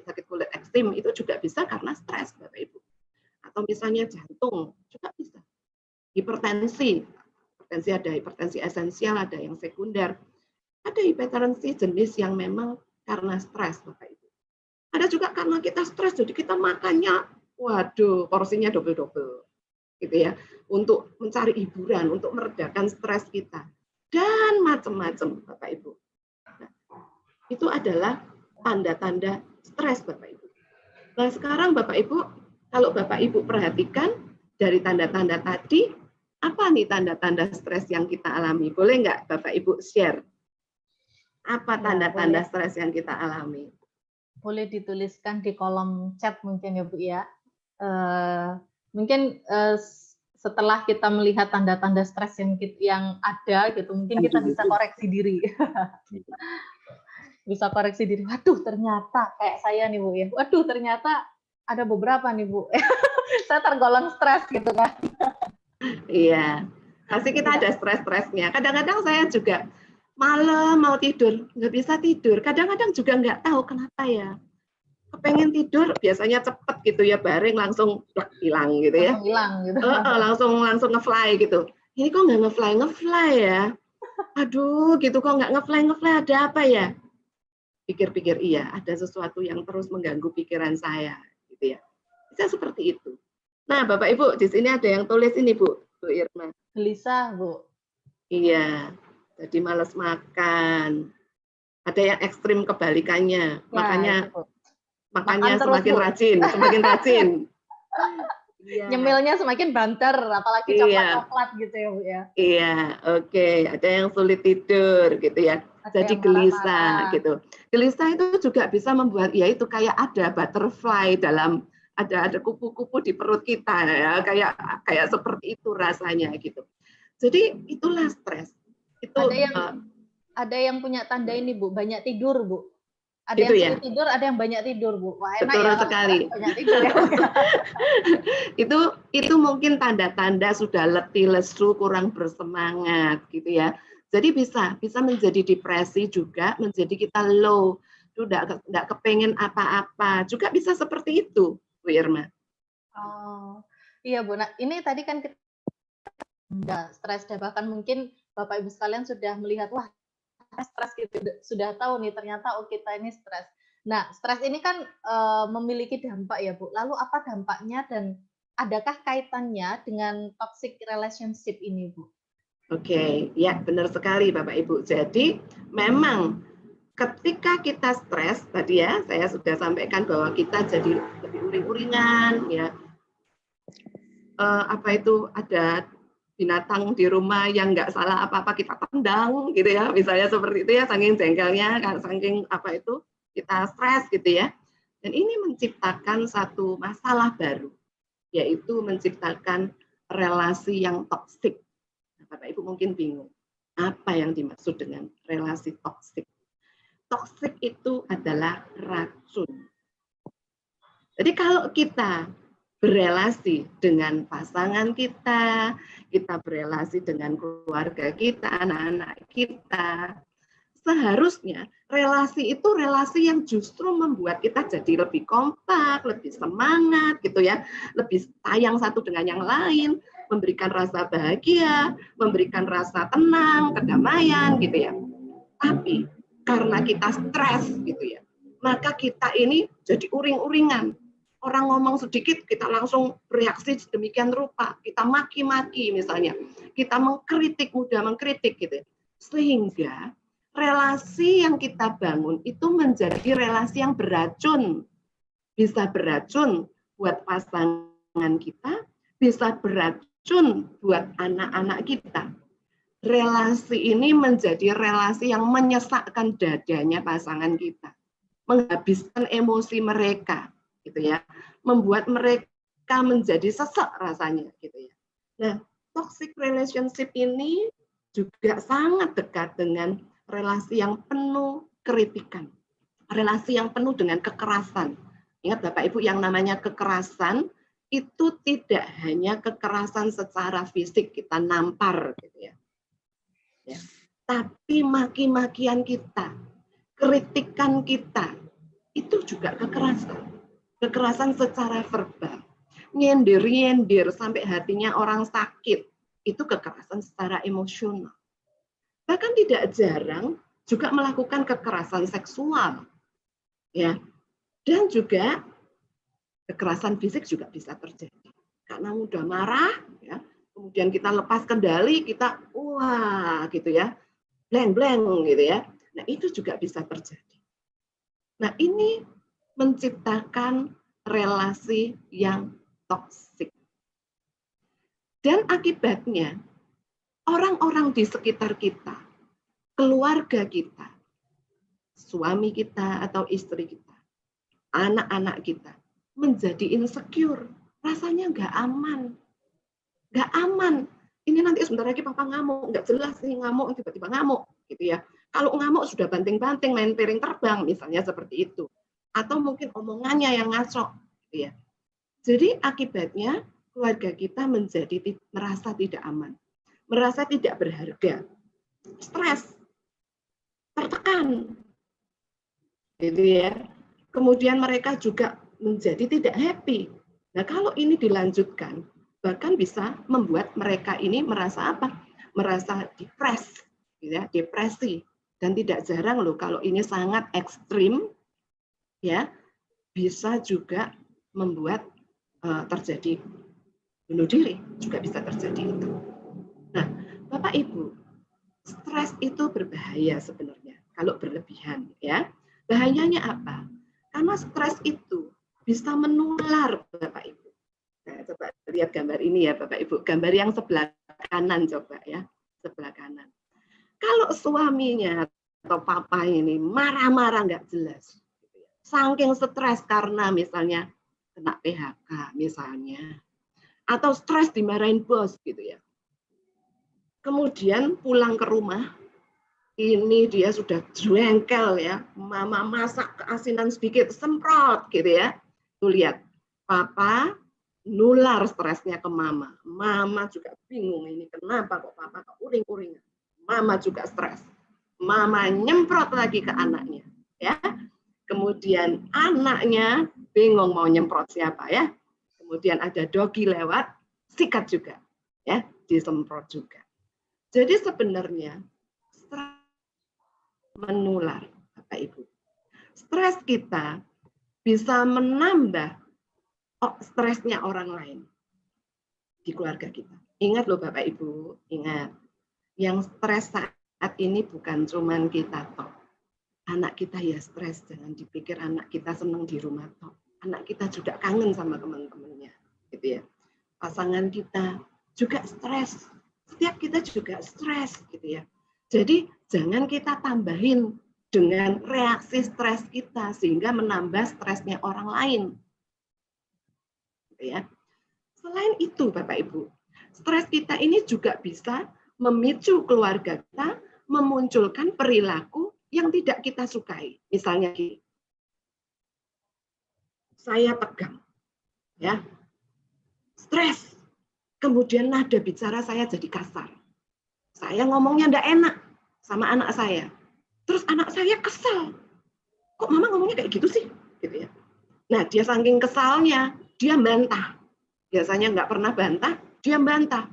sakit kulit ekstrim, itu juga bisa karena stres, Bapak Ibu. Atau atau misalnya jantung juga bisa. Hipertensi ada hipertensi esensial, ada yang sekunder. Ada hipertensi jenis yang memang karena stres, Bapak Ibu. Ada juga karena kita stres, jadi kita makannya, waduh, porsinya double-double, gitu ya, untuk mencari hiburan, untuk meredakan stres kita, dan macam-macam, Bapak Ibu. Nah, itu adalah tanda-tanda stres, Bapak Ibu. Nah, sekarang Bapak Ibu, kalau Bapak Ibu perhatikan dari tanda-tanda tadi, apa nih tanda-tanda stres yang kita alami? Boleh nggak Bapak Ibu share? Apa tanda-tanda stres yang kita alami? Boleh dituliskan di kolom chat mungkin ya Bu ya. Mungkin setelah kita melihat tanda-tanda stres yang ada gitu, mungkin kita bisa koreksi diri. Bisa koreksi diri. Waduh, ternyata kayak saya nih Bu ya. Waduh, ternyata ada beberapa nih Bu. Saya tergolong stres gitu kan. Iya, pasti kita ada stres-stresnya. Kadang-kadang saya juga malam mau tidur, nggak bisa tidur. Kadang-kadang juga nggak tahu kenapa ya. Kepengen tidur, biasanya cepet gitu ya, baring langsung hilang gitu ya. Hilang gitu. Langsung nge-fly gitu. Ini kok nggak nge-fly ya? Aduh, gitu kok nggak nge-fly, ada apa ya? Pikir-pikir iya, ada sesuatu yang terus mengganggu pikiran saya, gitu ya. Bisa seperti itu. Nah, Bapak Ibu, di sini ada yang tulis ini, Bu Irma. Gelisah, Bu. Iya, jadi malas makan. Ada yang ekstrim kebalikannya, makanya semakin rajin. Iya. Nyemilnya semakin banter, apalagi coklat-coklat gitu ya, Bu ya. Iya, oke. Ada yang sulit tidur gitu ya. Jadi gelisah gitu. Gelisah itu juga bisa membuat ya itu kayak ada butterfly dalam ada kupu-kupu di perut kita ya, kayak seperti itu rasanya gitu. Jadi itulah stres. Itu ada yang punya tanda ini Bu, banyak tidur Bu. Ada itu yang sulit tidur, ada yang banyak tidur Bu. Wah, enak. Betul ya, sekali. Banyak tidur ya. itu mungkin tanda-tanda sudah letih, lesu, kurang bersemangat gitu ya. Jadi bisa menjadi depresi juga, menjadi kita low, tidak kepengen apa-apa, juga bisa seperti itu. Bu Irma. Oh, iya Bu. Nah, ini tadi kan kita stres dan bahkan mungkin Bapak Ibu sekalian sudah melihat wah stres gitu, sudah tahu nih ternyata kita ini stres. Nah, stres ini kan memiliki dampak ya Bu. Lalu apa dampaknya dan adakah kaitannya dengan toxic relationship ini Bu? Oke, ya benar sekali Bapak Ibu. Jadi memang ketika kita stres tadi ya, saya sudah sampaikan bahwa kita jadi lebih uring-uringan ya. Ada binatang di rumah yang nggak salah apa-apa kita tendang gitu ya, misalnya seperti itu ya, saking jengkelnya, saking kita stres gitu ya. Dan ini menciptakan satu masalah baru, yaitu menciptakan relasi yang toksik. Bapak Ibu mungkin bingung, apa yang dimaksud dengan relasi toksik? Toksik itu adalah racun. Jadi kalau kita berelasi dengan pasangan kita, kita berelasi dengan keluarga kita, anak-anak kita, seharusnya relasi itu relasi yang justru membuat kita jadi lebih kompak, lebih semangat gitu ya, lebih sayang satu dengan yang lain, memberikan rasa bahagia, memberikan rasa tenang, kedamaian gitu ya. Tapi karena kita stres gitu ya, maka kita ini jadi uring-uringan. Orang ngomong sedikit, kita langsung bereaksi sedemikian rupa. Kita maki-maki misalnya. Kita mengkritik, mudah mengkritik gitu. Sehingga relasi yang kita bangun itu menjadi relasi yang beracun. Bisa beracun buat pasangan kita, bisa beracun buat anak-anak kita. Relasi ini menjadi relasi yang menyesakkan dadanya pasangan kita. Menghabiskan emosi mereka. Gitu ya, membuat mereka menjadi sesak rasanya gitu ya. Nah, toxic relationship ini juga sangat dekat dengan relasi yang penuh kritikan, relasi yang penuh dengan kekerasan. Ingat Bapak Ibu, yang namanya kekerasan itu tidak hanya kekerasan secara fisik kita nampar gitu ya. Tapi maki-makian kita, kritikan kita itu juga kekerasan. Kekerasan secara verbal. nyindir sampai hatinya orang sakit, itu kekerasan secara emosional. Bahkan tidak jarang juga melakukan kekerasan seksual, ya, dan juga kekerasan fisik juga bisa terjadi karena mudah marah, ya, kemudian kita lepas kendali, kita wah gitu ya, blank gitu ya. Nah itu juga bisa terjadi. Nah ini menciptakan relasi yang toksik. Dan akibatnya orang-orang di sekitar kita, keluarga kita, suami kita atau istri kita, anak-anak kita menjadi insecure, rasanya nggak aman. Nggak aman. Ini nanti sebentar lagi papa ngamuk, nggak jelas nih ngamuk, tiba-tiba ngamuk, gitu ya. Kalau ngamuk sudah banting-banting, main piring terbang, misalnya seperti itu. Atau mungkin omongannya yang ngaco, gitu ya. Jadi akibatnya keluarga kita menjadi merasa tidak aman, merasa tidak berharga, stres, tertekan, gitu ya. Kemudian mereka juga menjadi tidak happy. Nah kalau ini dilanjutkan, bahkan bisa membuat mereka ini merasa apa? Merasa depresi. Dan tidak jarang loh kalau ini sangat ekstrim, ya bisa juga membuat terjadi bunuh diri, juga bisa terjadi itu. Nah, Bapak Ibu, stres itu berbahaya sebenarnya kalau berlebihan, ya. Bahayanya apa? Karena stres itu bisa menular, Bapak Ibu. Nah, coba lihat gambar ini ya Bapak Ibu, gambar yang sebelah kanan coba ya, sebelah kanan. Kalau suaminya atau papa ini marah-marah nggak jelas, saking stres karena misalnya kena PHK misalnya, atau stres dimarahin bos gitu ya. Kemudian pulang ke rumah, ini dia sudah jengkel ya, mama masak keasinan sedikit, semprot gitu ya. Tuh lihat, papa nular stresnya ke mama. Mama juga bingung ini kenapa kok papa keuring-uringan. Mama juga stres. Mama nyemprot lagi ke anaknya, ya. Kemudian anaknya bingung mau nyemprot siapa ya. Kemudian ada dogi lewat, sikat juga, ya, disemprot juga. Jadi sebenarnya stres menular, Bapak Ibu. Stres kita bisa menambah stresnya orang lain di keluarga kita. Ingat loh Bapak Ibu, ingat. Yang stres saat ini bukan cuman kita toh. Anak kita ya stres, jangan dipikir anak kita senang di rumah toh. Anak kita juga kangen sama teman-temannya, gitu ya. Pasangan kita juga stres. Setiap kita juga stres, gitu ya. Jadi jangan kita tambahin dengan reaksi stres kita sehingga menambah stresnya orang lain. Gitu ya. Selain itu, Bapak Ibu, stres kita ini juga bisa memicu keluarga kita memunculkan perilaku yang tidak kita sukai. Misalnya saya tegang, ya, stres, kemudian nada bicara saya jadi kasar. Saya ngomongnya enggak enak sama anak saya. Terus anak saya kesal. Kok mama ngomongnya kayak gitu sih? Gitu ya. Nah, dia saking kesalnya, dia bantah. Biasanya nggak pernah bantah, dia bantah.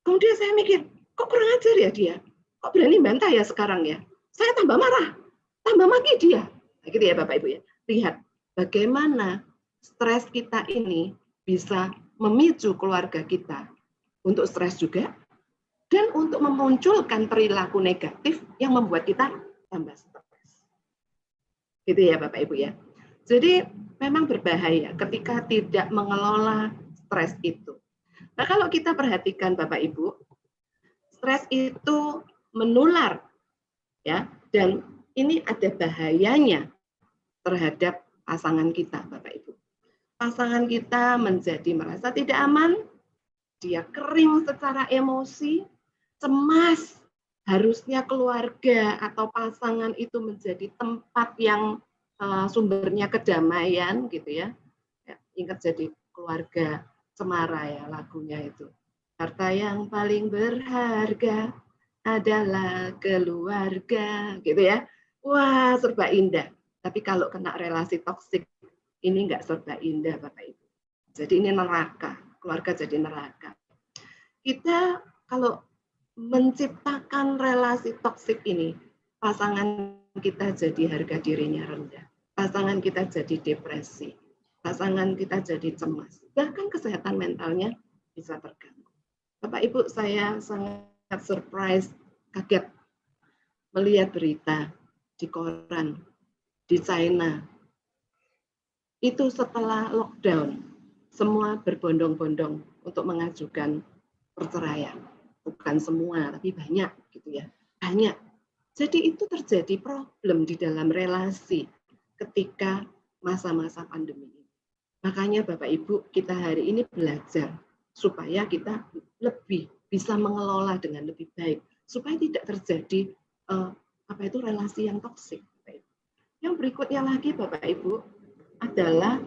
Kemudian saya mikir, kok kurang ajar ya dia? Kok berani bantah ya sekarang ya? Saya tambah marah, tambah maki dia. Nah, gitu ya Bapak Ibu ya. Lihat bagaimana stres kita ini bisa memicu keluarga kita untuk stres juga dan untuk memunculkan perilaku negatif yang membuat kita tambah stres. Gitu ya Bapak Ibu ya. Jadi memang berbahaya ketika tidak mengelola stres itu. Nah, kalau kita perhatikan Bapak Ibu, stres itu menular, ya, dan ini ada bahayanya terhadap pasangan kita, Bapak Ibu. Pasangan kita menjadi merasa tidak aman, dia kering secara emosi, cemas. Harusnya keluarga atau pasangan itu menjadi tempat yang sumbernya kedamaian, gitu ya. Ingat jadi keluarga Cemara ya lagunya itu. Harta yang paling berharga adalah keluarga, gitu ya. Wah, serba indah. Tapi kalau kena relasi toksik, ini enggak serba indah, Bapak Ibu. Jadi ini neraka, keluarga jadi neraka. Kita kalau menciptakan relasi toksik ini, pasangan kita jadi harga dirinya rendah, pasangan kita jadi depresi, pasangan kita jadi cemas, bahkan kesehatan mentalnya bisa terganggu. Bapak Ibu, saya sangat surprise, kaget melihat berita di koran di China. Itu setelah lockdown, semua berbondong-bondong untuk mengajukan perceraian. Bukan semua, tapi banyak gitu ya. Banyak. Jadi itu terjadi problem di dalam relasi ketika masa-masa pandemi ini. Makanya Bapak Ibu, kita hari ini belajar supaya kita lebih bisa mengelola dengan lebih baik, supaya tidak terjadi relasi yang toksik. Yang berikutnya lagi Bapak Ibu adalah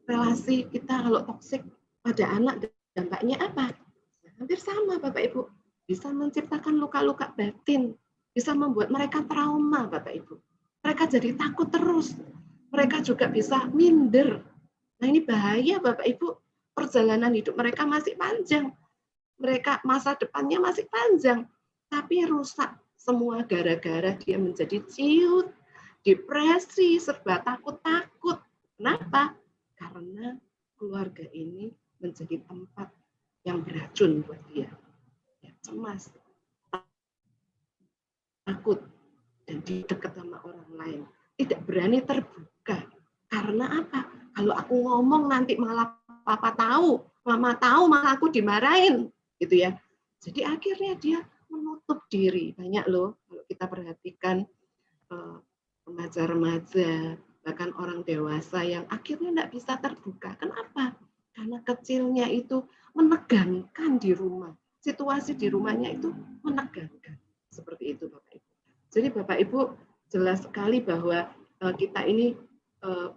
relasi kita kalau toksik pada anak, dampaknya apa? Hampir sama Bapak Ibu, bisa menciptakan luka-luka batin, bisa membuat mereka trauma Bapak Ibu. Mereka jadi takut terus, mereka juga bisa minder. Nah ini bahaya Bapak Ibu, perjalanan hidup mereka masih panjang, mereka masa depannya masih panjang, tapi rusak semua gara-gara dia menjadi ciut, depresi, serba takut-takut. Kenapa? Karena keluarga ini menjadi tempat yang beracun buat dia. Ya, cemas, takut, dan dekat sama orang lain. Tidak berani terbuka. Karena apa? Kalau aku ngomong nanti malah papa tahu, mama tahu, malah aku dimarahin. Gitu ya. Jadi akhirnya dia menutup diri. Banyak loh, kalau kita perhatikan remaja-remaja, bahkan orang dewasa yang akhirnya tidak bisa terbuka. Kenapa? Karena kecilnya itu menegangkan di rumah. Situasi di rumahnya itu menegangkan. Seperti itu Bapak Ibu. Jadi Bapak Ibu jelas sekali bahwa kita ini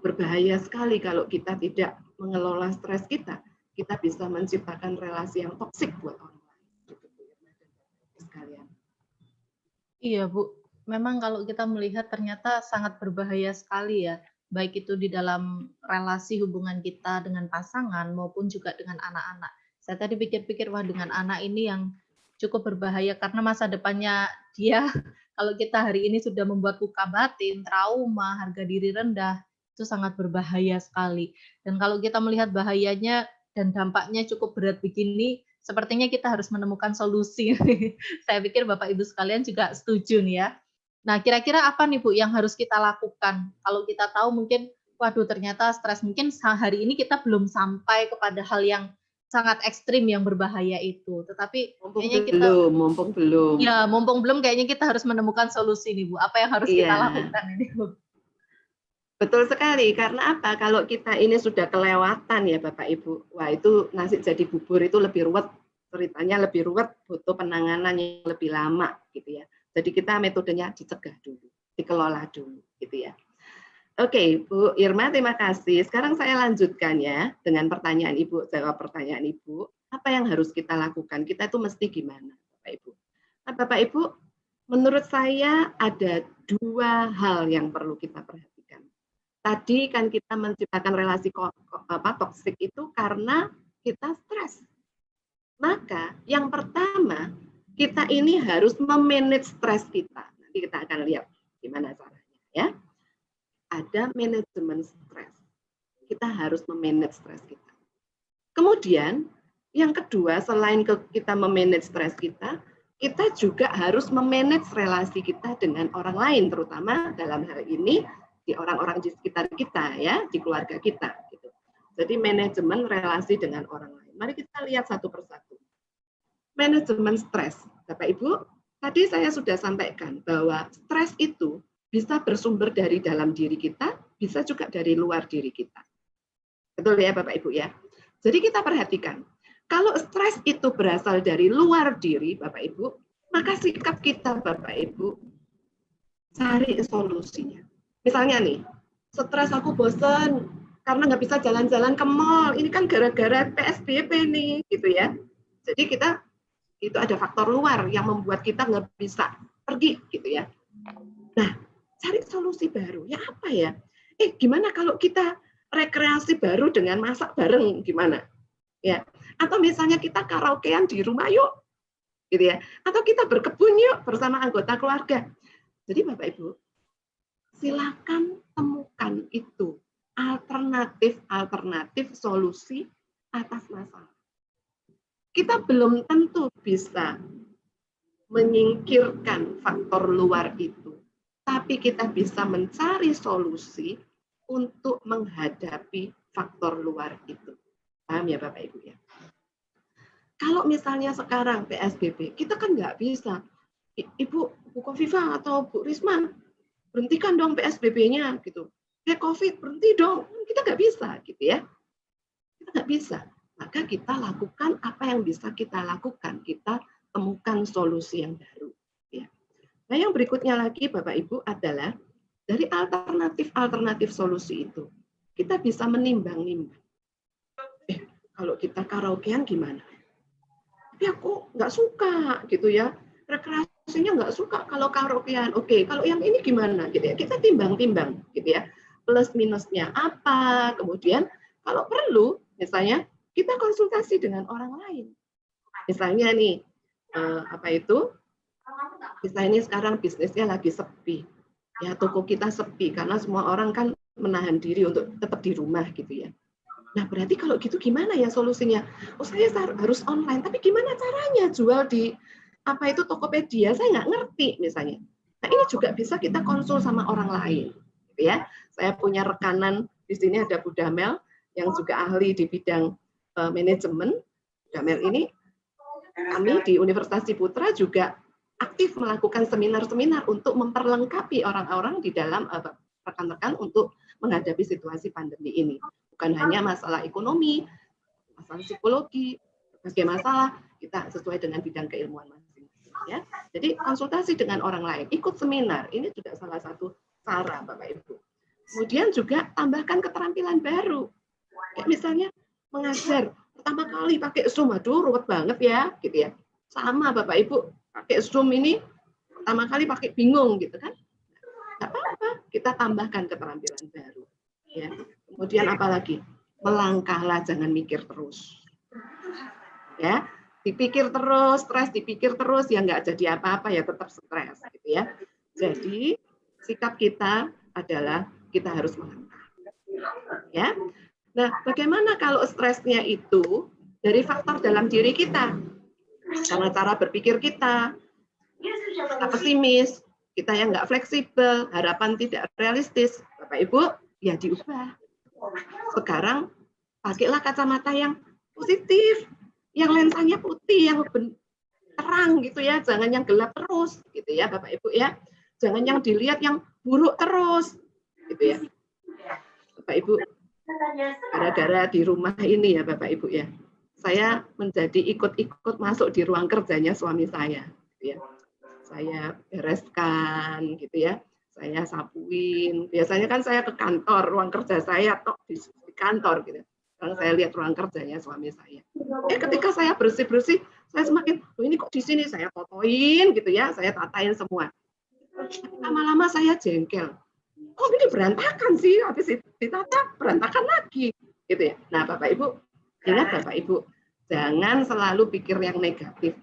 berbahaya sekali kalau kita tidak mengelola stres kita. Kita bisa menciptakan relasi yang toksik buat orang lain. Sekalian. Iya Bu. Memang kalau kita melihat ternyata sangat berbahaya sekali ya, baik itu di dalam relasi hubungan kita dengan pasangan maupun juga dengan anak-anak. Saya tadi pikir-pikir, wah dengan anak ini yang cukup berbahaya karena masa depannya dia, kalau kita hari ini sudah membuat luka batin, trauma, harga diri rendah, itu sangat berbahaya sekali. Dan kalau kita melihat bahayanya dan dampaknya cukup berat begini, sepertinya kita harus menemukan solusi. Saya pikir Bapak Ibu sekalian juga setuju nih ya. Nah, kira-kira apa nih Bu yang harus kita lakukan? Kalau kita tahu mungkin, waduh ternyata stres, mungkin hari ini kita belum sampai kepada hal yang sangat ekstrim yang berbahaya itu. Tetapi mumpung belum. Ya, mumpung belum kayaknya kita harus menemukan solusi nih Bu. Apa yang harus kita lakukan ini Bu? Betul sekali, karena apa? Kalau kita ini sudah kelewatan ya Bapak Ibu, wah itu nasi jadi bubur itu lebih ruwet, ceritanya lebih ruwet, butuh penanganan yang lebih lama gitu ya. Jadi kita metodenya dicegah dulu, dikelola dulu, gitu ya. Oke, Bu Irma, terima kasih. Sekarang saya lanjutkan ya dengan pertanyaan Ibu, jawab pertanyaan Ibu. Apa yang harus kita lakukan? Kita itu mesti gimana, Bapak Ibu? Nah, Bapak Ibu, menurut saya ada dua hal yang perlu kita perhatikan. Tadi kan kita menciptakan relasi toksik itu karena kita stres. Maka yang pertama, kita ini harus memanage stres kita. Nanti kita akan lihat gimana caranya ya. Ada manajemen stres. Kita harus memanage stres kita. Kemudian yang kedua, selain kita memanage stres kita juga harus memanage relasi kita dengan orang lain, terutama dalam hal ini di orang-orang di sekitar kita ya, di keluarga kita gitu. Jadi manajemen relasi dengan orang lain. Mari kita lihat satu persatu. Manajemen stres, Bapak Ibu, tadi saya sudah sampaikan bahwa stres itu bisa bersumber dari dalam diri kita, bisa juga dari luar diri kita. Betul ya Bapak Ibu ya? Jadi kita perhatikan, kalau stres itu berasal dari luar diri Bapak Ibu, maka sikap kita Bapak Ibu cari solusinya. Misalnya nih, stres aku bosan karena nggak bisa jalan-jalan ke mall, ini kan gara-gara PSBB nih, gitu ya. Jadi kita itu ada faktor luar yang membuat kita nggak bisa pergi gitu ya. Nah, cari solusi baru. Ya apa ya? Gimana kalau kita rekreasi baru dengan masak bareng gimana? Ya. Atau misalnya kita karaokean di rumah yuk, gitu ya. Atau kita berkebun yuk bersama anggota keluarga. Jadi Bapak Ibu, silakan temukan itu alternatif solusi atas masalah. Kita belum tentu bisa menyingkirkan faktor luar itu, tapi kita bisa mencari solusi untuk menghadapi faktor luar itu. Paham ya Bapak Ibu ya? Kalau misalnya sekarang PSBB, kita kan nggak bisa, Ibu Kofifa atau Bu Risma, berhentikan dong PSBB-nya gitu. COVID berhenti dong, kita nggak bisa gitu ya. Kita nggak bisa. Maka kita lakukan apa yang bisa kita lakukan. Kita temukan solusi yang baru. Ya. Nah yang berikutnya lagi Bapak Ibu adalah dari alternatif solusi itu kita bisa menimbang-nimbang. Kalau kita karaokean gimana? Tapi aku nggak suka gitu ya. Rekreasinya nggak suka kalau karaokean. Oke, kalau yang ini gimana gitu ya? Kita timbang-timbang gitu ya. Plus minusnya apa? Kemudian kalau perlu misalnya kita konsultasi dengan orang lain. Misalnya nih misalnya ini sekarang bisnisnya lagi sepi. Ya toko kita sepi karena semua orang kan menahan diri untuk tetap di rumah gitu ya. Nah, berarti kalau gitu gimana ya solusinya? Oh, saya harus online, tapi gimana caranya jual di Tokopedia? Saya nggak ngerti misalnya. Nah, ini juga bisa kita konsul sama orang lain. Gitu ya. Saya punya rekanan di sini ada Bu Damel yang juga ahli di bidang manajemen. Damel ini kami di Universitas Ciputra juga aktif melakukan seminar-seminar untuk memperlengkapi orang-orang di dalam rekan-rekan untuk menghadapi situasi pandemi ini. Bukan hanya masalah ekonomi, masalah psikologi, berbagai masalah kita sesuai dengan bidang keilmuan masing-masing. Ya. Jadi konsultasi dengan orang lain, ikut seminar, ini juga salah satu cara Bapak Ibu. Kemudian juga tambahkan keterampilan baru. Kayak misalnya mengajar pertama kali pakai Zoom, aduh ruwet banget ya, gitu ya. Sama Bapak Ibu pakai Zoom ini pertama kali pakai bingung gitu kan? Nggak apa-apa, kita tambahkan keterampilan baru. Ya. Kemudian apalagi? Melangkahlah, jangan mikir terus. Ya, dipikir terus, stres, dipikir terus, ya nggak jadi apa-apa ya tetap stres, gitu ya. Jadi sikap kita adalah kita harus melangkah. Ya. Nah, bagaimana kalau stresnya itu dari faktor dalam diri kita? Karena cara berpikir kita pesimis, kita yang nggak fleksibel, harapan tidak realistis, Bapak Ibu, ya diubah. Sekarang pakailah kacamata yang positif, yang lensanya putih, yang terang gitu ya, jangan yang gelap terus, gitu ya Bapak Ibu ya. Jangan yang dilihat yang buruk terus, gitu ya. Bapak Ibu, gara-gara di rumah ini ya Bapak Ibu ya, saya menjadi ikut-ikut masuk di ruang kerjanya suami saya, gitu ya. Saya bereskan, gitu ya. Saya sapuin. Biasanya kan saya ke kantor, ruang kerja saya tok di kantor, gitu. Sekarang saya lihat ruang kerjanya suami saya. Ketika saya bersih-bersih, saya semakin, oh ini kok di sini saya totoin, gitu ya, saya tatain semua. Lama-lama saya jengkel. Oh ini berantakan sih, habis ditata berantakan lagi, gitu ya. Nah Bapak Ibu, ingat Bapak Ibu, jangan selalu pikir yang negatif.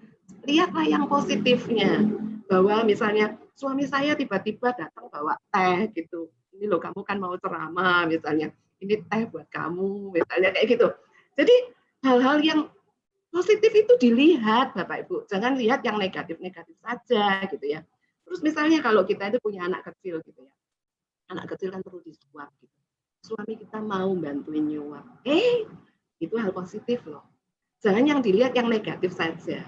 Lihatlah yang positifnya, bahwa misalnya suami saya tiba-tiba datang bawa teh gitu. Ini loh kamu kan mau ceramah misalnya, ini teh buat kamu, misalnya kayak gitu. Jadi hal-hal yang positif itu dilihat Bapak Ibu, jangan lihat yang negatif-negatif saja gitu ya. Terus misalnya kalau kita itu punya anak kecil gitu ya. Anak kecil kan perlu disuap gitu. Suami kita mau bantuin nyuap. Itu hal positif loh. Jangan yang dilihat yang negatif saja.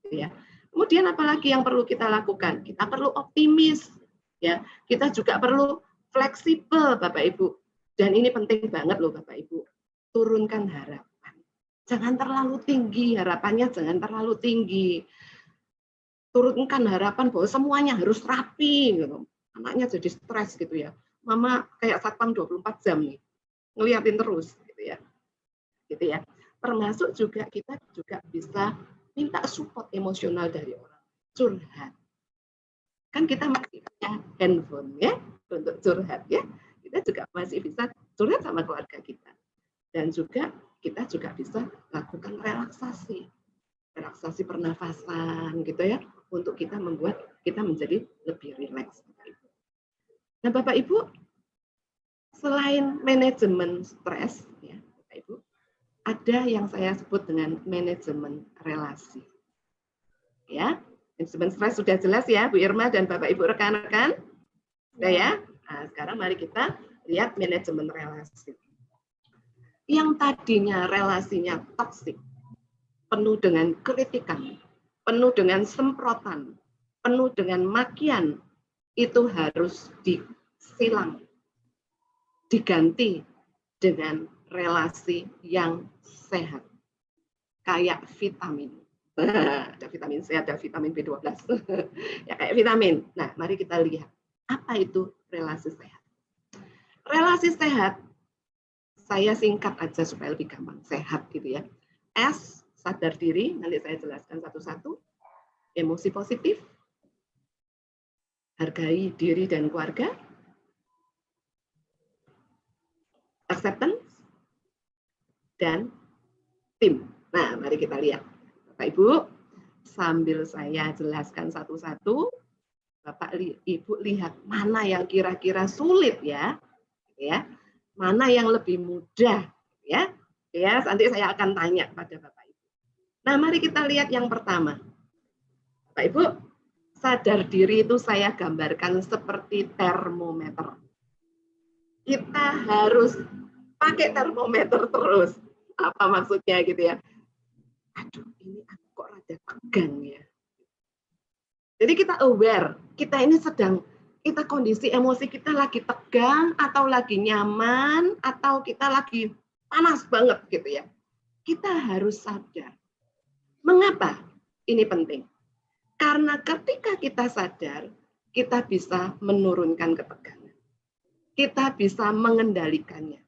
Gitu ya. Kemudian apalagi yang perlu kita lakukan? Kita perlu optimis. Ya. Kita juga perlu fleksibel Bapak Ibu. Dan ini penting banget loh Bapak Ibu. Turunkan harapan. Jangan terlalu tinggi harapannya, jangan terlalu tinggi. Turunkan harapan bahwa semuanya harus rapi gitu. Anaknya jadi stres gitu ya. Mama kayak satpam 24 jam nih. Ngeliatin terus gitu ya. Gitu ya. Termasuk juga kita juga bisa minta support emosional dari orang. Curhat. Kan kita masih punya handphone ya untuk curhat ya. Kita juga masih bisa curhat sama keluarga kita. Dan juga kita juga bisa lakukan relaksasi pernafasan gitu ya, untuk kita membuat kita menjadi lebih rileks. Nah, Bapak Ibu, selain manajemen stres, ya, Bapak Ibu, ada yang saya sebut dengan manajemen relasi. Ya, manajemen stres sudah jelas ya, Bu Irma dan Bapak Ibu rekan-rekan. Sudah ya? Nah, sekarang mari kita lihat manajemen relasi. Yang tadinya relasinya toksik, penuh dengan kritikan, penuh dengan semprotan, penuh dengan makian, itu harus disilang, diganti dengan relasi yang sehat, kayak vitamin. Ada vitamin C, ada vitamin B12, ya kayak vitamin. Nah, mari kita lihat apa itu relasi sehat. Relasi sehat, saya singkat aja supaya lebih gampang, sehat gitu ya. S, sadar diri, nanti saya jelaskan satu-satu. Emosi positif, hargai diri dan keluarga, acceptance, dan tim. Nah, mari kita lihat. Bapak Ibu, sambil saya jelaskan satu-satu, Bapak Ibu lihat mana yang kira-kira sulit ya, mana yang lebih mudah ya. Ya, nanti saya akan tanya pada Bapak Ibu. Nah, mari kita lihat yang pertama. Bapak Ibu, sadar diri itu saya gambarkan seperti termometer. Kita harus pakai termometer terus. Apa maksudnya gitu ya? Aduh, ini aku kok rada tegang ya. Jadi kita aware, kita ini sedang, kita kondisi emosi kita lagi tegang, atau lagi nyaman, atau kita lagi panas banget gitu ya. Kita harus sadar. Mengapa ini penting? Karena ketika kita sadar, kita bisa menurunkan ketegangan. Kita bisa mengendalikannya.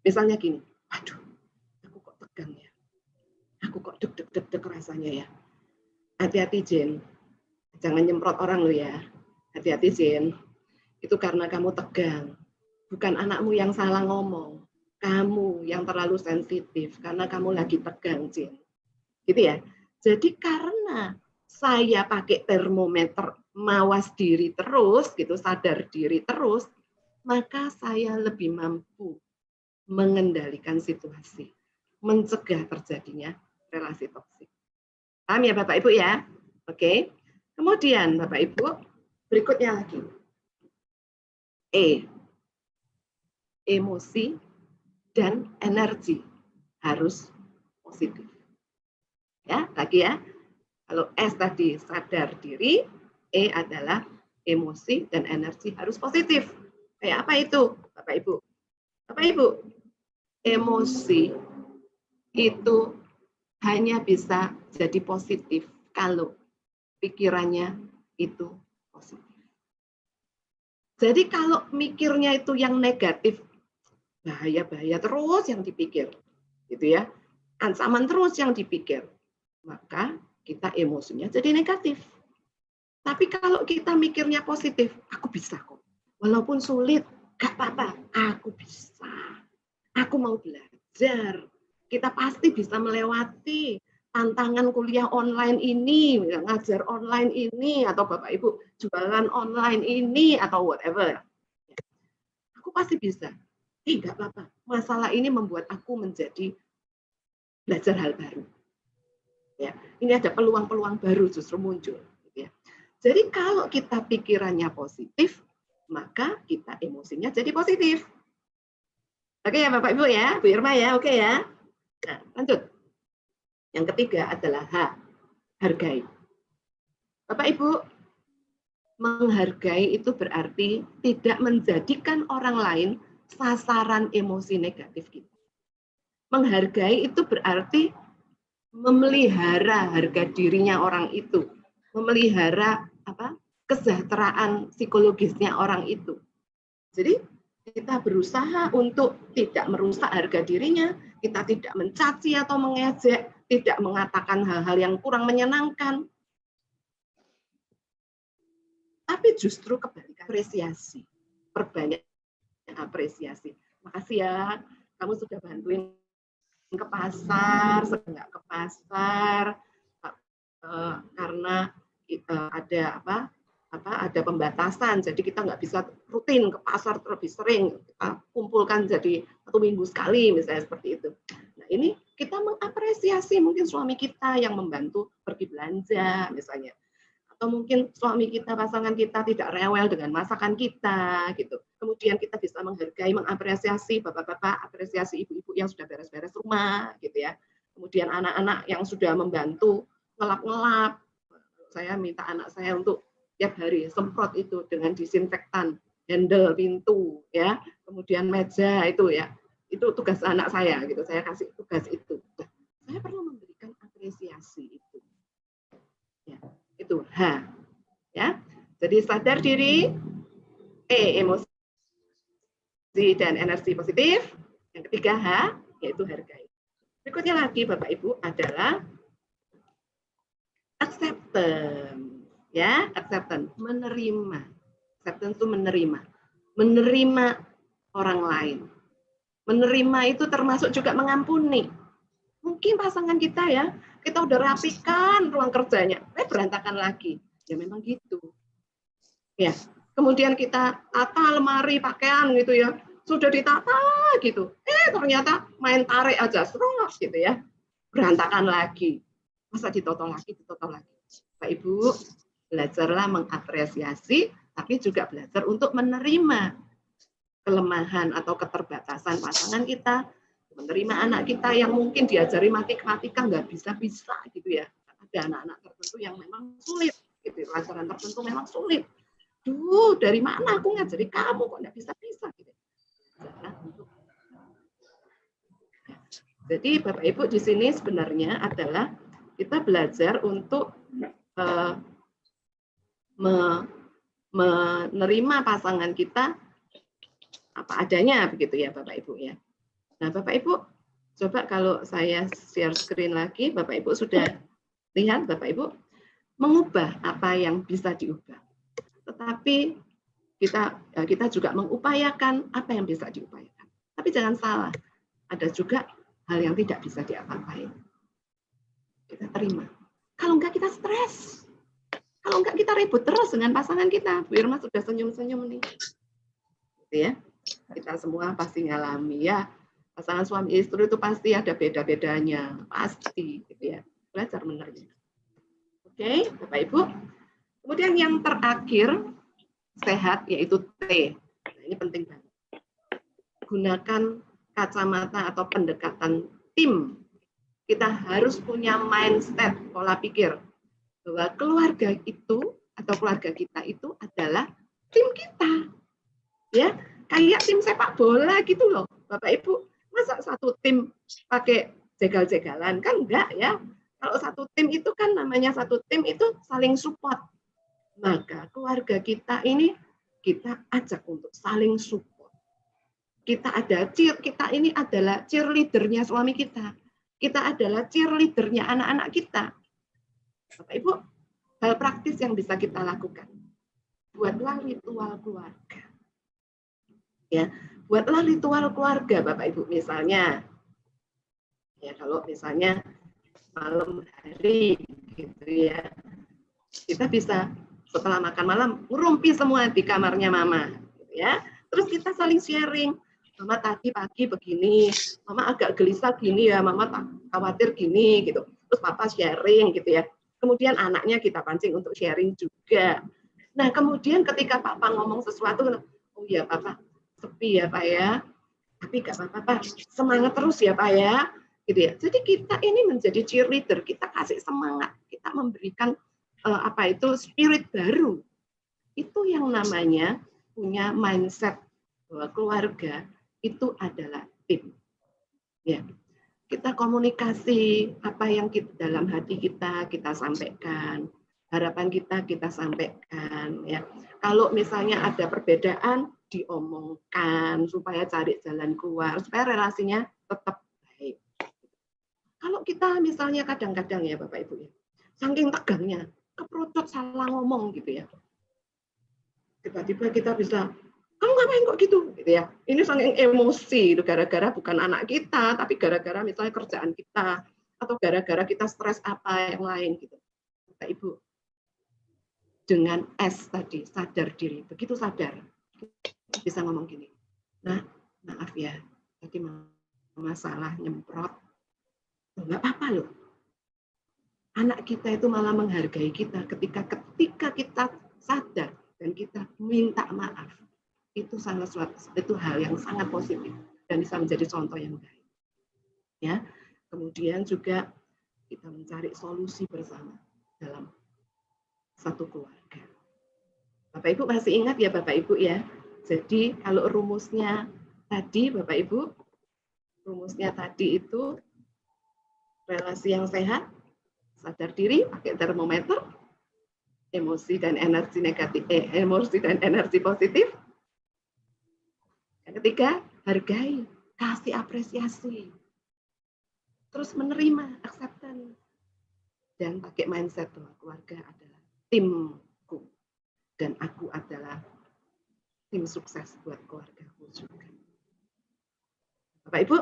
Misalnya gini, aduh, aku kok tegang ya. Aku kok deg-deg rasanya ya. Hati-hati Jen, jangan nyemprot orang lo ya. Hati-hati Jen, itu karena kamu tegang. Bukan anakmu yang salah ngomong. Kamu yang terlalu sensitif karena kamu lagi tegang Jen. Gitu ya. Jadi karena saya pakai termometer, mawas diri terus, gitu, sadar diri terus, maka saya lebih mampu mengendalikan situasi, mencegah terjadinya relasi toksik. Paham ya Bapak Ibu ya? Oke. Kemudian Bapak Ibu, berikutnya lagi. Emosi dan energi harus positif. Ya, lagi ya. Kalau S tadi sadar diri, E adalah emosi dan energi harus positif. Kayak apa itu, Bapak Ibu? Bapak Ibu, emosi itu hanya bisa jadi positif kalau pikirannya itu positif. Jadi kalau mikirnya itu yang negatif, bahaya-bahaya terus yang dipikir, gitu ya, ancaman terus yang dipikir, maka kita emosinya jadi negatif. Tapi kalau kita mikirnya positif, aku bisa kok. Walaupun sulit, gak apa-apa, aku bisa. Aku mau belajar. Kita pasti bisa melewati tantangan kuliah online ini, ngajar online ini, atau Bapak Ibu jualan online ini, atau whatever. Aku pasti bisa. Gak apa-apa, masalah ini membuat aku menjadi belajar hal baru. Ya, ini ada peluang-peluang baru justru muncul. Gitu ya. Jadi kalau kita pikirannya positif, maka kita emosinya jadi positif. Oke ya Bapak Ibu ya, Bu Irma ya, oke ya. Nah, lanjut. Yang ketiga adalah H, hargai. Bapak Ibu, menghargai itu berarti tidak menjadikan orang lain sasaran emosi negatif kita. Menghargai itu berarti memelihara harga dirinya orang itu, memelihara kesejahteraan psikologisnya orang itu. Jadi kita berusaha untuk tidak merusak harga dirinya, kita tidak mencaci atau mengejek, tidak mengatakan hal-hal yang kurang menyenangkan, tapi justru kebalikan, apresiasi, perbanyak apresiasi. makasih ya, kamu sudah bantuin ke pasar, nggak ke pasar, karena ada ada pembatasan, jadi kita nggak bisa rutin ke pasar lebih sering, kita kumpulkan jadi 1 minggu sekali, misalnya seperti itu. Nah ini kita mengapresiasi mungkin suami kita yang membantu pergi belanja, misalnya. Atau mungkin suami kita, pasangan kita tidak rewel dengan masakan kita, gitu. Kemudian kita bisa menghargai, mengapresiasi bapak-bapak, apresiasi ibu-ibu yang sudah beres-beres rumah, gitu ya. Kemudian anak-anak yang sudah membantu ngelap-ngelap. Saya minta anak saya untuk tiap hari semprot itu dengan disinfektan, handle pintu, ya. Kemudian meja itu ya. Itu tugas anak saya, gitu. Saya kasih tugas itu. Nah, saya perlu memberikan apresiasi itu. Ya. Itu H, ya. Jadi sadar diri, emosi dan energi positif. Yang ketiga H, yaitu hargai. Berikutnya lagi Bapak Ibu adalah acceptance, ya, acceptance, menerima. Acceptance itu menerima orang lain. Menerima itu termasuk juga mengampuni. Mungkin pasangan kita ya, kita udah rapikan ruang kerjanya, berantakan lagi. Ya memang gitu. Ya. Kemudian kita tata lemari pakaian gitu ya, sudah ditata gitu. Ternyata main tarik aja, serong gitu ya. Berantakan lagi. Masa ditotol lagi. Pak Ibu, belajarlah mengapresiasi, tapi juga belajar untuk menerima kelemahan atau keterbatasan pasangan kita, menerima anak kita yang mungkin diajari matematika nggak bisa-bisa gitu ya. Ada anak-anak tertentu yang memang sulit, gitu. Pelajaran tertentu memang sulit. Duh, dari mana aku ngajari kamu kok nggak bisa-bisa gitu. Jadi Bapak Ibu di sini sebenarnya adalah kita belajar untuk menerima pasangan kita apa adanya begitu ya Bapak Ibu ya. Nah, Bapak Ibu, coba kalau saya share screen lagi, Bapak Ibu sudah lihat, Bapak Ibu, mengubah apa yang bisa diubah. Tetapi kita juga mengupayakan apa yang bisa diupayakan. Tapi jangan salah, ada juga hal yang tidak bisa diapa-apain. Kita terima. Kalau enggak kita stres. Kalau enggak kita ribut terus dengan pasangan kita. Bu Irma sudah senyum-senyum nih. Gitu ya. Kita semua pasti ngalami ya. Pasangan suami istri itu pasti ada beda-bedanya, pasti, gitu ya. Belajar menerima. Oke, Bapak Ibu. Kemudian yang terakhir sehat yaitu T. Nah, ini penting banget. Gunakan kacamata atau pendekatan tim. Kita harus punya mindset, pola pikir bahwa keluarga itu atau keluarga kita itu adalah tim kita, ya. Kayak tim sepak bola gitu loh, Bapak Ibu. Masa satu tim pakai jegal-jegalan? Kan enggak ya. Kalau satu tim itu kan namanya satu tim itu saling support. Maka keluarga kita ini kita ajak untuk saling support. Kita ini adalah cheerleader-nya suami kita. Kita adalah cheerleader-nya anak-anak kita. Bapak Ibu, hal praktis yang bisa kita lakukan. Buatlah ritual keluarga. Ya, buatlah ritual keluarga Bapak Ibu, misalnya ya kalau misalnya malam hari gitu ya, kita bisa setelah makan malam ngerumpi semua di kamarnya mama gitu ya, terus kita saling sharing. Mama tadi pagi begini, mama agak gelisah gini ya, mama khawatir gini gitu, terus papa sharing gitu ya. Kemudian anaknya kita pancing untuk sharing juga. Nah kemudian ketika papa ngomong sesuatu, oh ya papa sepi ya Pak ya, tapi gak apa-apa Pak, semangat terus ya Pak ya, gitu ya. Jadi kita ini menjadi cheerleader, kita kasih semangat, kita memberikan spirit baru. Itu yang namanya punya mindset bahwa keluarga itu adalah tim. Ya, kita komunikasi apa yang dalam hati kita sampaikan, harapan kita sampaikan. Ya, kalau misalnya ada perbedaan diomongkan supaya cari jalan keluar, supaya relasinya tetap baik. Kalau kita misalnya kadang-kadang ya Bapak Ibu ya, saking tegangnya, keprocot salah ngomong gitu ya. Tiba-tiba kita bisa Kamu ngapain kok gitu ya. Ini saking emosi itu gara-gara bukan anak kita, tapi gara-gara misalnya kerjaan kita atau gara-gara kita stres apa yang lain gitu. Bapak Ibu, dengan S tadi, sadar diri. Begitu sadar, bisa ngomong gini. Nah, maaf ya, tadi masalah nyemprot. Enggak apa-apa loh. Anak kita itu malah menghargai kita ketika kita sadar dan kita minta maaf. Itu hal yang sangat positif dan bisa menjadi contoh yang baik. Ya, kemudian juga kita mencari solusi bersama dalam satu keluarga. Bapak Ibu masih ingat ya Bapak Ibu ya. Jadi kalau rumusnya tadi Bapak Ibu, rumusnya tadi itu relasi yang sehat, sadar diri, pakai termometer, emosi dan energi negatif, emosi dan energi positif. Yang ketiga, hargai, kasih apresiasi. Terus menerima, acceptance. Dan pakai mindset bahwa keluarga adalah timku. Dan aku adalah tim sukses buat keluargaku juga. Bapak Ibu,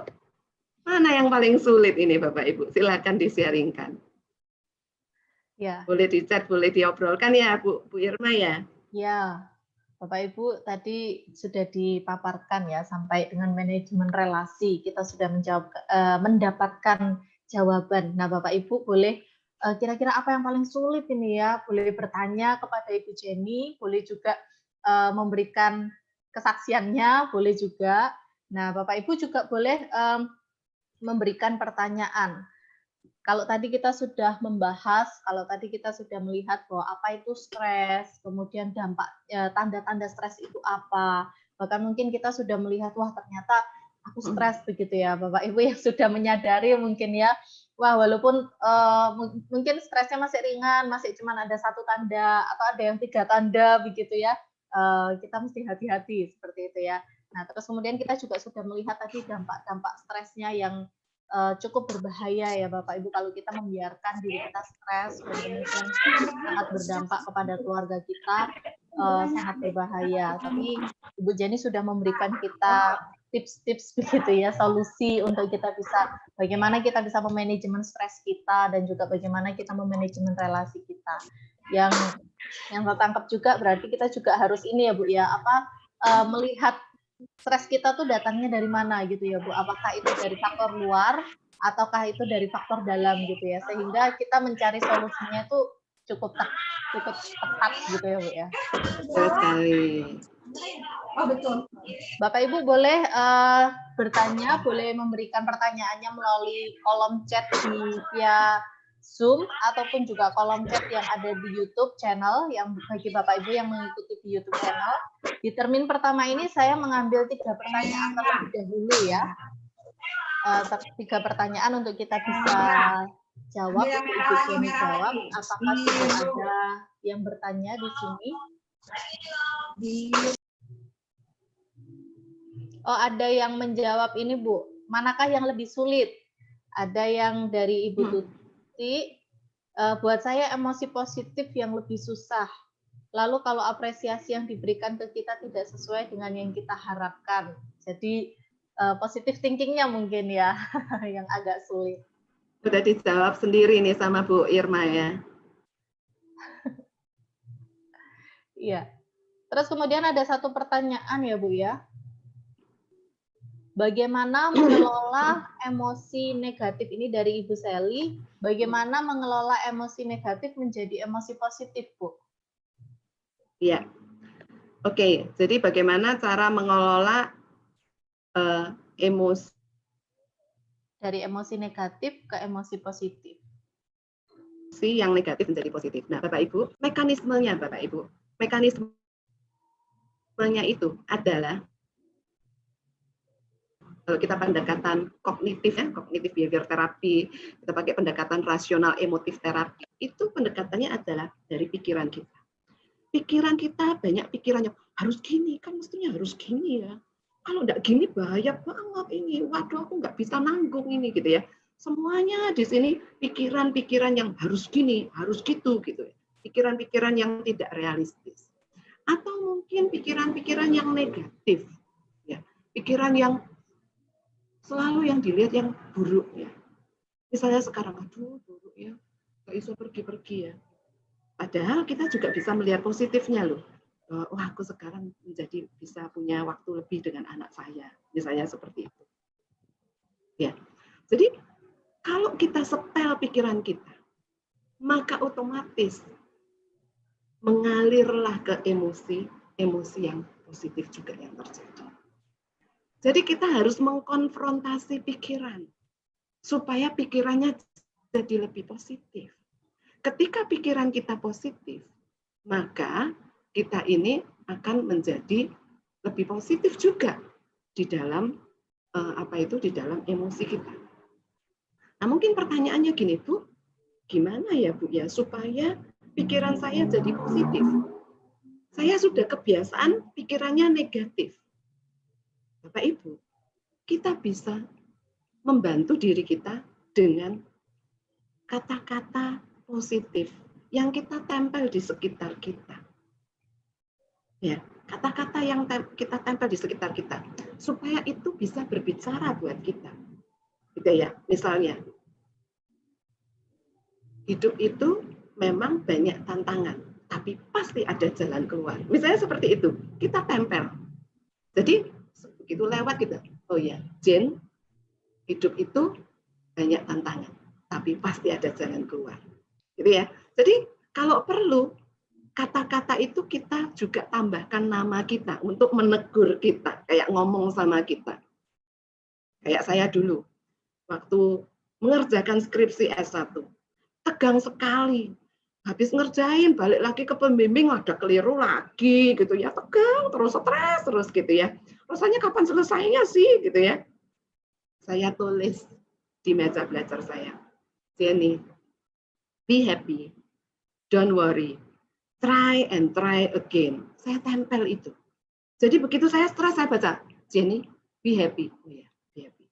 mana yang paling sulit ini Bapak Ibu? Silakan di-sharingkan. Ya. Boleh di chat, boleh diobrolkan ya Bu Irma ya. Ya. Bapak Ibu tadi sudah dipaparkan ya sampai dengan manajemen relasi kita sudah mendapatkan jawaban. Nah Bapak Ibu boleh kira-kira apa yang paling sulit ini ya? Boleh bertanya kepada Ibu Jenny, boleh juga memberikan kesaksiannya, boleh juga. Nah Bapak Ibu juga boleh memberikan pertanyaan. Kalau tadi kita sudah membahas, kalau tadi kita sudah melihat bahwa apa itu stres, kemudian dampak tanda-tanda stres itu apa, bahkan mungkin kita sudah melihat, wah ternyata aku stres begitu ya, Bapak Ibu yang sudah menyadari mungkin ya, wah walaupun mungkin stresnya masih ringan, masih cuma ada 1 tanda atau ada yang 3 tanda begitu ya, kita mesti hati-hati seperti itu ya. Nah terus kemudian kita juga sudah melihat tadi dampak-dampak stresnya yang cukup berbahaya ya Bapak Ibu kalau kita membiarkan diri kita stres dan kemudian sangat berdampak kepada keluarga kita, sangat berbahaya. Tapi Ibu Jenny sudah memberikan kita tips-tips begitu ya, solusi untuk kita bisa bagaimana kita bisa memanajemen stres kita dan juga bagaimana kita memanajemen relasi kita. Yang tertangkap juga berarti kita juga harus ini ya Bu ya, melihat stres kita tuh datangnya dari mana gitu ya Bu, apakah itu dari faktor luar ataukah itu dari faktor dalam gitu ya, sehingga kita mencari solusinya itu cukup tepat gitu ya Bu ya. Betul sekali. Oh betul. Bapak Ibu boleh bertanya, boleh memberikan pertanyaannya melalui kolom chat via Zoom ataupun juga kolom chat yang ada di YouTube channel yang bagi Bapak Ibu yang mengikuti di YouTube channel. Di termin pertama ini saya mengambil 3 pertanyaan terlebih dahulu ya. 3 pertanyaan untuk kita bisa jawab, Ibu Jenny jawab. Apakah sudah ada yang bertanya di sini? Oh, ada yang menjawab ini Bu. Manakah yang lebih sulit? Ada yang dari Ibu Tuti. Buat saya emosi positif yang lebih susah. Lalu kalau apresiasi yang diberikan ke kita tidak sesuai dengan yang kita harapkan. Jadi positive thinking-nya mungkin ya yang agak sulit. Sudah dijawab sendiri nih sama Bu Irma ya. Iya. Terus kemudian ada satu pertanyaan ya Bu ya. Bagaimana mengelola emosi negatif ini dari Ibu Sally? Bagaimana mengelola emosi negatif menjadi emosi positif, Bu? Iya. Oke, jadi bagaimana cara mengelola emosi dari emosi negatif ke emosi positif? Yang negatif menjadi positif. Nah, Bapak Ibu, mekanismenya Bapak Ibu, mekanismenya itu adalah kalau kita pendekatan kognitif ya, kognitif behavior terapi, kita pakai pendekatan rasional emotif terapi, itu pendekatannya adalah dari pikiran kita. Pikiran kita banyak pikirannya, harus gini, kan mestinya harus gini ya. Kalau enggak gini bahaya banget ini, waduh aku nggak bisa nanggung ini gitu ya. Semuanya di sini pikiran-pikiran yang harus gini, harus gitu gitu ya. Pikiran-pikiran yang tidak realistis. atau mungkin pikiran-pikiran yang negatif, ya, pikiran yang selalu yang dilihat yang buruk, ya. Misalnya sekarang, aduh buruk ya, nggak bisa pergi-pergi ya. Padahal kita juga bisa melihat positifnya loh. Wah, aku sekarang menjadi bisa punya waktu lebih dengan anak saya, misalnya seperti itu. Ya, jadi kalau kita setel pikiran kita, maka otomatis mengalirlah ke emosi yang positif juga yang terjadi. Jadi kita harus mengkonfrontasi pikiran supaya pikirannya jadi lebih positif. Ketika pikiran kita positif, maka kita ini akan menjadi lebih positif juga di dalam di dalam emosi kita. Nah, mungkin pertanyaannya gini, Bu, gimana ya Bu ya supaya pikiran saya jadi positif? Saya sudah kebiasaan pikirannya negatif. Bapak Ibu, kita bisa membantu diri kita dengan kata-kata positif yang kita tempel di sekitar kita. Ya, kata-kata yang kita tempel di sekitar kita supaya itu bisa berbicara buat kita. Gitu ya. Misalnya, hidup itu memang banyak tantangan, tapi pasti ada jalan keluar. Misalnya seperti itu, kita tempel. Jadi begitu lewat kita, oh ya, Jen, hidup itu banyak tantangan, tapi pasti ada jalan keluar. Gitu ya. Jadi kalau perlu kata-kata itu kita juga tambahkan nama kita untuk menegur kita, kayak ngomong sama kita. Kayak saya dulu, waktu mengerjakan skripsi S1, tegang sekali. Habis ngerjain, balik lagi ke pembimbing, ada keliru lagi, gitu ya. Tegang, terus stres, terus gitu ya. Rasanya kapan selesainya sih, gitu ya. Saya tulis di meja belajar saya, Jenny, be happy, don't worry. Try and try again. Saya tempel itu. Jadi begitu saya stres, saya baca, Jenny, be happy. Oh ya, be happy.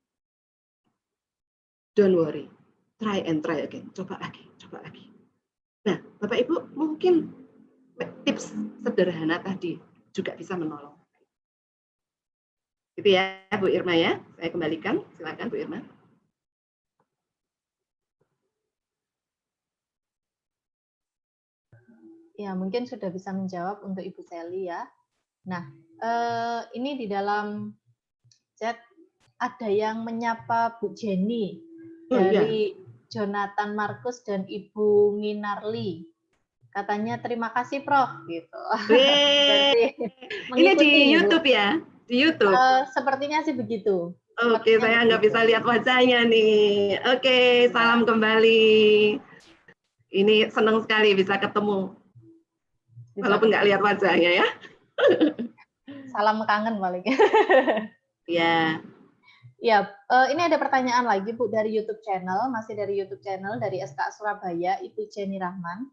Don't worry. Try and try again. Coba lagi, coba lagi. Nah, Bapak Ibu, mungkin tips sederhana tadi juga bisa menolong. Gitu ya, Bu Irma ya. Saya kembalikan. Silakan, Bu Irma. Ya, mungkin sudah bisa menjawab untuk Ibu Sally ya. Nah, ini di dalam chat ada yang menyapa Bu Jenny dari Jonathan Markus dan Ibu Minarli. Katanya terima kasih Prof gitu. Ini di YouTube ya? Di YouTube? Sepertinya sih begitu. Oke, saya nggak bisa lihat wajahnya nih. Oke, salam kembali. Ini senang sekali bisa ketemu. Walaupun nggak lihat wajahnya ya. Salam kangen paling. Ya. Ya, ini ada pertanyaan lagi Bu dari YouTube channel, masih dari YouTube channel dari SK Surabaya, Ibu Jenny Rahman.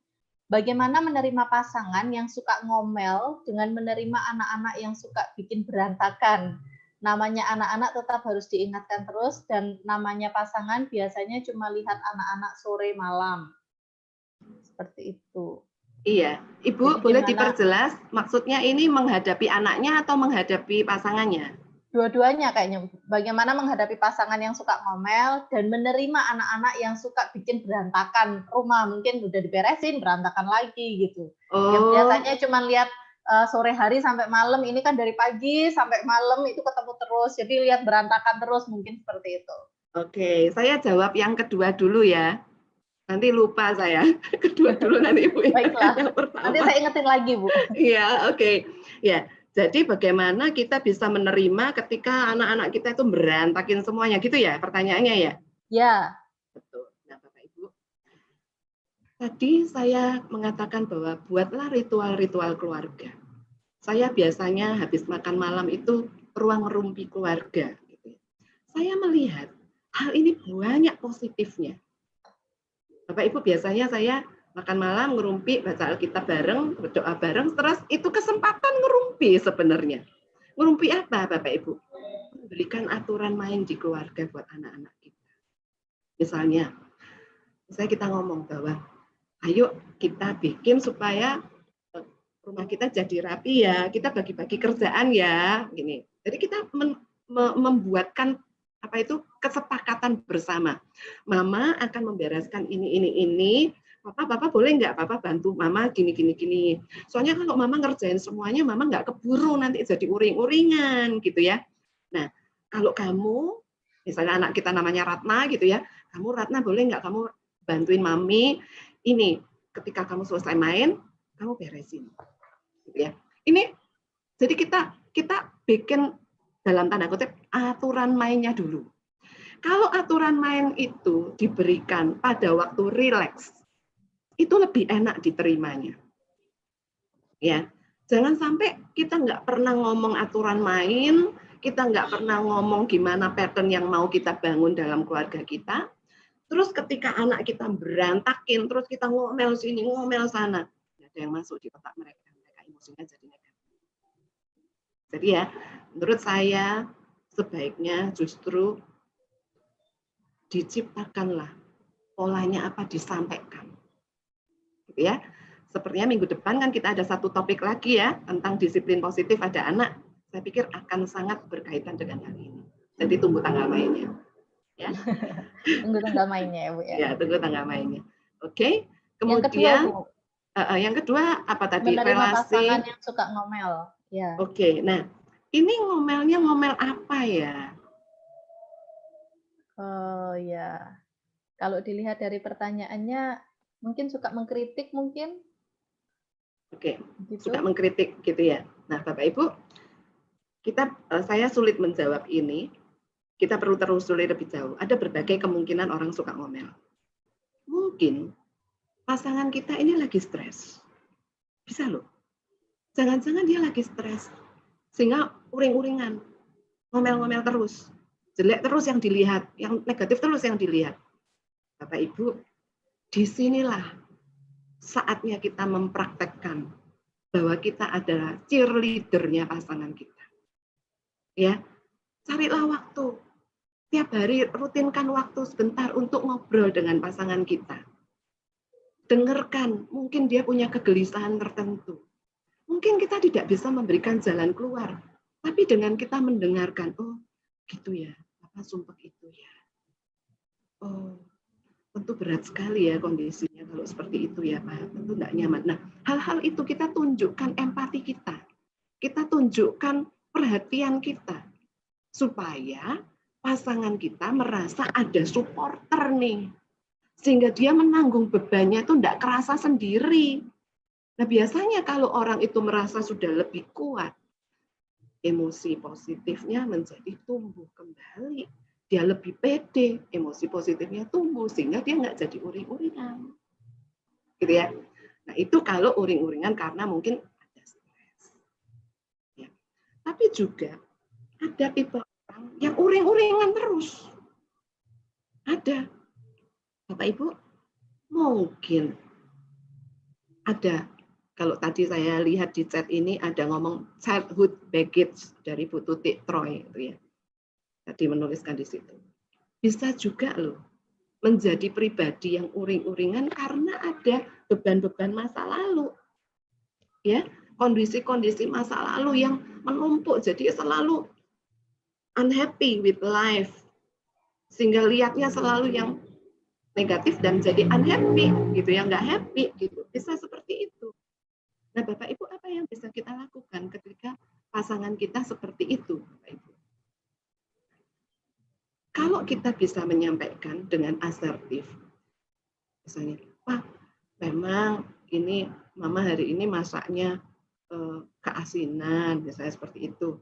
Bagaimana menerima pasangan yang suka ngomel dengan menerima anak-anak yang suka bikin berantakan? Namanya anak-anak tetap harus diingatkan terus dan namanya pasangan biasanya cuma lihat anak-anak sore malam. Seperti itu. Iya, Ibu boleh diperjelas maksudnya ini menghadapi anaknya atau menghadapi pasangannya? Dua-duanya kayaknya. Bagaimana menghadapi pasangan yang suka ngomel dan menerima anak-anak yang suka bikin berantakan rumah, mungkin udah diberesin berantakan lagi gitu. Yang biasanya cuma lihat sore hari sampai malam, ini kan dari pagi sampai malam itu ketemu terus, jadi lihat berantakan terus, mungkin seperti itu. Oke, saya jawab yang kedua dulu ya. Nanti lupa saya. Kedua dulu nanti Ibu. Baiklah. Nanti saya ingetin lagi, Bu. Iya, oke. Ya, jadi bagaimana kita bisa menerima ketika anak-anak kita itu berantakin semuanya gitu ya pertanyaannya ya? Ya. Betul. Nah, Bapak Ibu. Tadi saya mengatakan bahwa buatlah ritual-ritual keluarga. Saya biasanya habis makan malam itu ruang ngerumpi keluarga. Gitu. Saya melihat hal ini banyak positifnya. Bapak Ibu biasanya saya makan malam ngerumpi, baca Alkitab bareng, berdoa bareng, terus itu kesempatan ngerumpi sebenarnya. Ngerumpi apa Bapak Ibu? Memberikan aturan main di keluarga buat anak-anak kita. Misalnya kita ngomong bahwa ayo kita bikin supaya rumah kita jadi rapi ya, kita bagi-bagi kerjaan ya, gini. Jadi kita membuatkan apa itu kesepakatan bersama. Mama akan membereskan ini. Papa boleh nggak Papa bantu Mama gini. Soalnya kalau Mama ngerjain semuanya, Mama nggak keburu nanti jadi uring-uringan gitu ya. Nah, kalau kamu, misalnya anak kita namanya Ratna gitu ya, kamu Ratna boleh nggak kamu bantuin Mami ini ketika kamu selesai main, kamu beresin, gitu ya. Ini jadi kita bikin dalam tanda kutip aturan mainnya dulu. Kalau aturan main itu diberikan pada waktu rileks, itu lebih enak diterimanya. Ya, jangan sampai kita nggak pernah ngomong aturan main, kita nggak pernah ngomong gimana pattern yang mau kita bangun dalam keluarga kita. Terus ketika anak kita berantakin, terus kita ngomel sini, ngomel sana, nggak ada yang masuk di otak mereka emosinya jadi negatif. Jadi ya, menurut saya sebaiknya justru diciptakanlah polanya apa disampaikan, gitu ya. Sepertinya minggu depan kan kita ada satu topik lagi ya tentang disiplin positif pada anak. Saya pikir akan sangat berkaitan dengan hal ini. Jadi tunggu tanggal mainnya. Ya. Tunggu tanggal mainnya ya Bu ya. Ya, tunggu tanggal mainnya. Oke. Kemudian yang kedua apa tadi? Menerima relasi pasangan yang suka ngomel. Ya. Oke. Nah, ini ngomelnya ngomel apa ya? Oh ya. Kalau dilihat dari pertanyaannya mungkin suka mengkritik mungkin. Oke. Gitu. Suka mengkritik gitu ya. Nah, Bapak Ibu, saya sulit menjawab ini. Kita perlu telusuri lebih jauh. Ada berbagai kemungkinan orang suka ngomel. Mungkin pasangan kita ini lagi stres. Bisa loh. Jangan-jangan dia lagi stres. Sehingga uring-uringan. Ngomel-ngomel terus. Jelek terus yang dilihat. Yang negatif terus yang dilihat. Bapak Ibu, disinilah saatnya kita mempraktekkan bahwa kita adalah cheerleader-nya pasangan kita. Ya, carilah waktu. Tiap hari rutinkan waktu sebentar untuk ngobrol dengan pasangan kita. Dengarkan, mungkin dia punya kegelisahan tertentu. Mungkin kita tidak bisa memberikan jalan keluar, tapi dengan kita mendengarkan, oh gitu ya, Papa sumpah itu ya. Oh, tentu berat sekali ya kondisinya kalau seperti itu ya Pak, tentu tidak nyaman. Nah, hal-hal itu kita tunjukkan empati kita. Kita tunjukkan perhatian kita. Supaya pasangan kita merasa ada supporter nih. Sehingga dia menanggung bebannya itu tidak kerasa sendiri. Nah biasanya kalau orang itu merasa sudah lebih kuat, emosi positifnya menjadi tumbuh kembali. Dia lebih pede, emosi positifnya tumbuh, sehingga dia nggak jadi uring-uringan. Gitu ya. Nah itu kalau uring-uringan karena mungkin ada stres. Ya. Tapi juga ada tipe yang uring-uringan terus. Ada. Bapak Ibu, mungkin ada, kalau tadi saya lihat di chat ini ada ngomong childhood baggage dari Bu Tutik Troy itu ya. Tadi menuliskan di situ. Bisa juga loh menjadi pribadi yang uring-uringan karena ada beban-beban masa lalu. Ya, kondisi-kondisi masa lalu yang menumpuk jadi selalu unhappy with life, sehingga lihatnya selalu yang negatif dan jadi unhappy gitu ya, nggak happy gitu, bisa seperti itu. Nah Bapak Ibu, apa yang bisa kita lakukan ketika pasangan kita seperti itu Bapak Ibu? Kalau kita bisa menyampaikan dengan asertif, misalnya, Pak, memang ini Mama hari ini masaknya keasinan, misalnya seperti itu.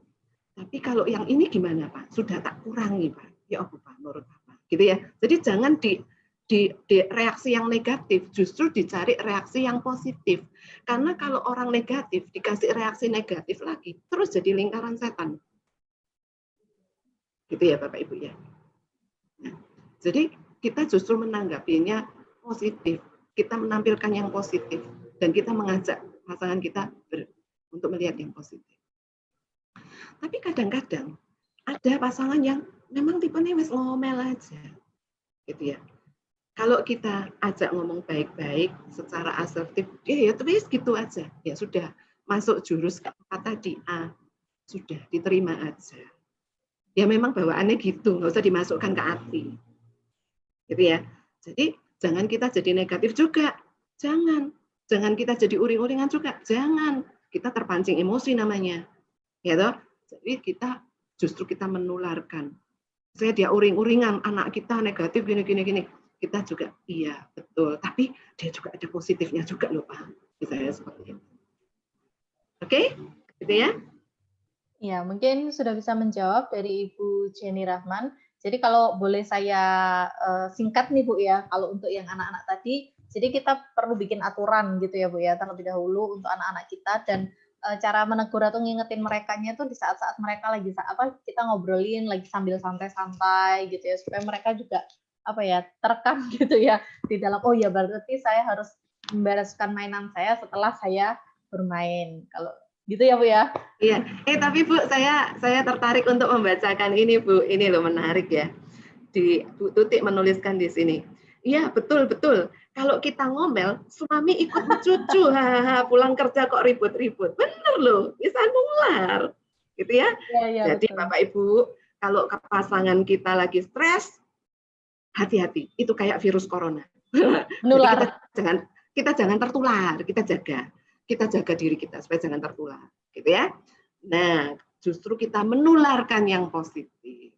Tapi kalau yang ini gimana Pak? Sudah tak kurangi Pak. Ya Allah Pak, menurut Bapak. Gitu ya. Jadi jangan di reaksi yang negatif, justru dicari reaksi yang positif. Karena kalau orang negatif dikasih reaksi negatif lagi, terus jadi lingkaran setan. Gitu ya Bapak Ibu ya. Nah, jadi kita justru menanggapinya positif. Kita menampilkan yang positif dan kita mengajak pasangan kita untuk melihat yang positif. Tapi kadang-kadang ada pasangan yang memang tipenya wis ngomel aja, gitu ya. Kalau kita ajak ngomong baik-baik, secara asertif, ya terus gitu aja, ya sudah. masuk jurus kata tadi A, sudah diterima aja. Ya memang bawaannya gitu, nggak usah dimasukkan ke hati. Gitu ya. Jadi jangan kita jadi negatif juga. Jangan kita jadi uring-uringan juga. Jangan. Kita terpancing emosi namanya. Ya toh? Jadi justru kita menularkan. Saya dia uring-uringan, anak kita negatif gini. Kita juga iya, betul. Tapi dia juga ada positifnya juga loh, Pak. Misalnya seperti itu. Oke? Gitu ya. Ya, mungkin sudah bisa menjawab dari Ibu Jenny Rahman. Jadi kalau boleh saya singkat nih Bu ya, kalau untuk yang anak-anak tadi, jadi kita perlu bikin aturan gitu ya Bu ya, terlebih dahulu untuk anak-anak kita, dan cara menegur atau ngingetin merekanya tuh di saat-saat mereka lagi kita ngobrolin lagi sambil santai-santai gitu ya, supaya mereka juga terekam gitu ya di dalam, oh ya berarti saya harus membereskan mainan saya setelah saya bermain. Kalau gitu ya Bu ya. Iya. Tapi Bu, saya tertarik untuk membacakan ini Bu. Ini loh menarik ya. Bu Tutik menuliskan di sini. Iya, betul. Kalau kita ngomel, suami ikut mencucu. Hahaha, pulang kerja kok ribut-ribut. Bener loh, bisa nular. Gitu ya. Ya, jadi betul. Bapak Ibu, kalau pasangan kita lagi stres, hati-hati. Itu kayak virus corona. Nular. Jadi kita jangan tertular, kita jaga diri kita supaya jangan tertular, gitu ya. Nah, justru kita menularkan yang positif,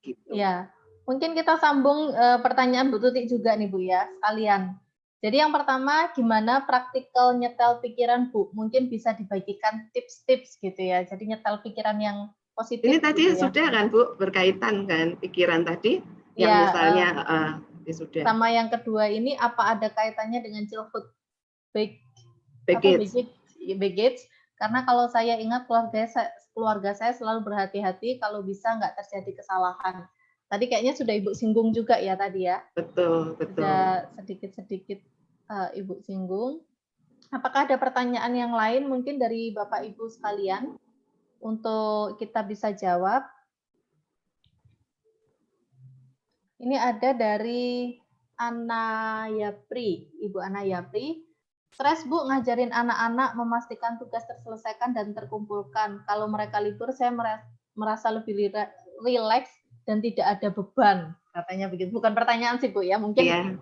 gitu. Ya, mungkin kita sambung pertanyaan Bu Tutik juga nih Bu ya, sekalian. Jadi yang pertama, gimana praktikal nyetel pikiran Bu? Mungkin bisa dibagikan tips-tips gitu ya. Jadi nyetel pikiran yang positif. Ini tadi gitu sudah ya. Kan Bu, berkaitan kan pikiran tadi, yang ya, misalnya sudah. Sama yang kedua ini, apa ada kaitannya dengan childhood baggage? Karena kalau saya ingat keluarga saya selalu berhati-hati kalau bisa nggak terjadi kesalahan. Tadi kayaknya sudah Ibu singgung juga ya tadi ya. Betul. Sudah sedikit Ibu singgung. Apakah ada pertanyaan yang lain mungkin dari Bapak Ibu sekalian untuk kita bisa jawab? Ini ada dari Ana Yapri, Ibu Ana Yapri. Stres Bu, ngajarin anak-anak memastikan tugas terselesaikan dan terkumpulkan. Kalau mereka libur, saya merasa lebih rileks dan tidak ada beban. Katanya begitu. Bukan pertanyaan sih Bu ya, mungkin. Iya.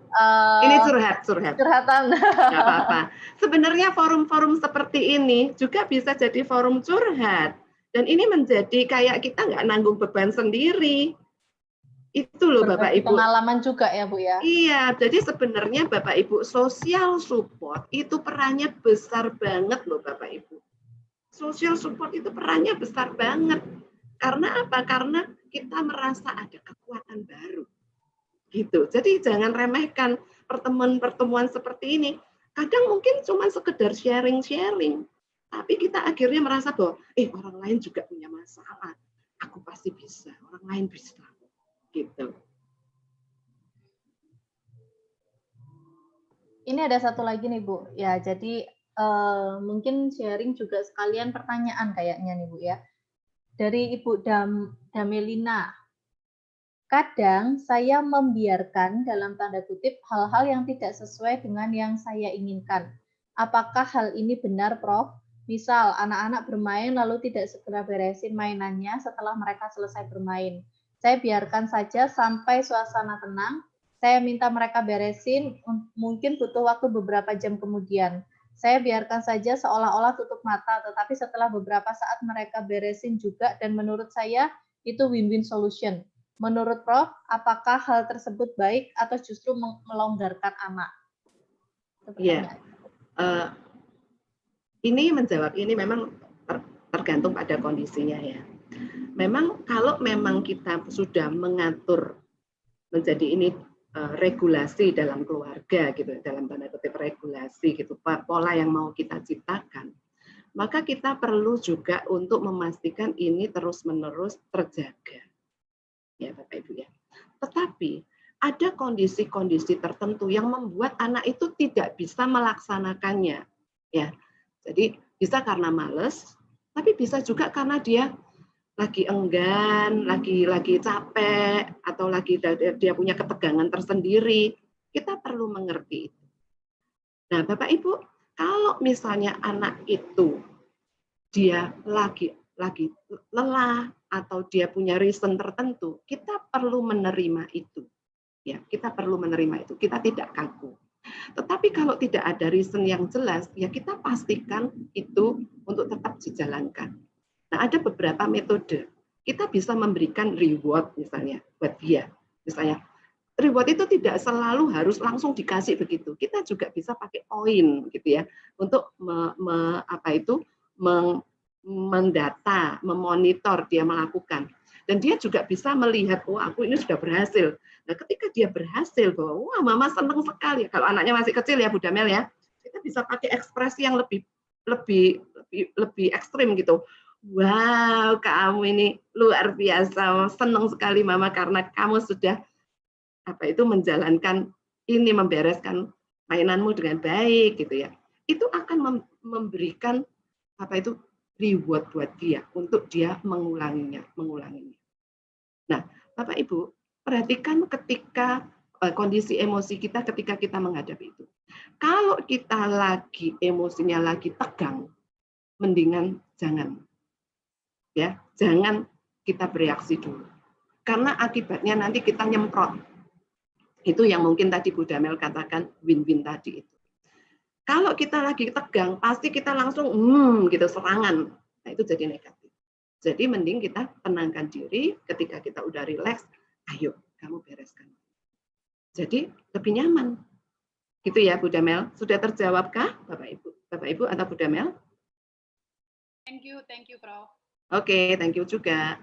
Ini curhatan. Nggak apa-apa. Sebenarnya forum-forum seperti ini juga bisa jadi forum curhat. Dan ini menjadi kayak kita nggak nanggung beban sendiri. Itu loh Bapak Ibu. Pengalaman juga ya Bu ya. Iya, jadi sebenarnya Bapak Ibu social support itu perannya besar banget loh Bapak Ibu. Social support itu perannya besar banget. Karena apa? Karena kita merasa ada kekuatan baru. Gitu. Jadi jangan remehkan pertemuan-pertemuan seperti ini. Kadang mungkin cuma sekedar sharing-sharing. Tapi kita akhirnya merasa bahwa orang lain juga punya masalah. Aku pasti bisa, orang lain bisa. Gitu. Ini ada satu lagi nih Bu. Ya, jadi mungkin sharing juga sekalian pertanyaan kayaknya nih Bu ya. Dari Ibu Damelina. Kadang saya membiarkan dalam tanda kutip hal-hal yang tidak sesuai dengan yang saya inginkan. Apakah hal ini benar, Prof? Misal anak-anak bermain lalu tidak segera beresin mainannya setelah mereka selesai bermain. Saya biarkan saja sampai suasana tenang. Saya minta mereka beresin, mungkin butuh waktu beberapa jam kemudian. Saya biarkan saja seolah-olah tutup mata, tetapi setelah beberapa saat mereka beresin juga, dan menurut saya itu win-win solution. Menurut Prof, apakah hal tersebut baik atau justru melonggarkan anak? Iya. Ini menjawab, ini memang tergantung pada kondisinya ya. Memang kalau memang kita sudah mengatur menjadi ini regulasi dalam keluarga gitu, dalam tanda kutip regulasi gitu, pola yang mau kita ciptakan, maka kita perlu juga untuk memastikan ini terus-menerus terjaga. Ya Bapak Ibu ya. Tetapi ada kondisi-kondisi tertentu yang membuat anak itu tidak bisa melaksanakannya. Ya. Jadi bisa karena malas, tapi bisa juga karena dia lagi enggan, lagi capek, atau lagi dia punya ketegangan tersendiri. Kita perlu mengerti itu. Nah, Bapak Ibu, kalau misalnya anak itu dia lagi lelah atau dia punya reason tertentu, kita perlu menerima itu. Ya, kita perlu menerima itu. Kita tidak kaku. Tetapi kalau tidak ada reason yang jelas, ya kita pastikan itu untuk tetap dijalankan. Nah, ada beberapa metode. Kita bisa memberikan reward misalnya buat dia. Misalnya, reward itu tidak selalu harus langsung dikasih begitu. Kita juga bisa pakai poin gitu ya untuk mendata, memonitor dia melakukan. Dan dia juga bisa melihat, oh aku ini sudah berhasil. Nah, ketika dia berhasil, bahwa wah mama senang sekali. Kalau anaknya masih kecil ya Bu Damel ya, kita bisa pakai ekspresi yang lebih ekstrim gitu. Wow, kamu ini luar biasa, senang sekali mama karena kamu sudah menjalankan ini, membereskan mainanmu dengan baik gitu ya. Itu akan memberikan reward buat dia untuk dia mengulanginya. Nah, Bapak Ibu, perhatikan ketika kondisi emosi kita ketika kita menghadapi itu. Kalau kita emosinya lagi tegang, mendingan jangan kita bereaksi dulu. Karena akibatnya nanti kita nyemprot. Itu yang mungkin tadi Bu Damel katakan win-win tadi itu. Kalau kita lagi tegang, pasti kita langsung gitu serangan. Nah, itu jadi negatif. Jadi mending kita tenangkan diri, ketika kita udah rileks, ayo kamu bereskan. Jadi lebih nyaman. Gitu ya Bu Damel. Sudah terjawabkah Bapak Ibu atau Bu Damel? Thank you Prof. Oke, thank you juga.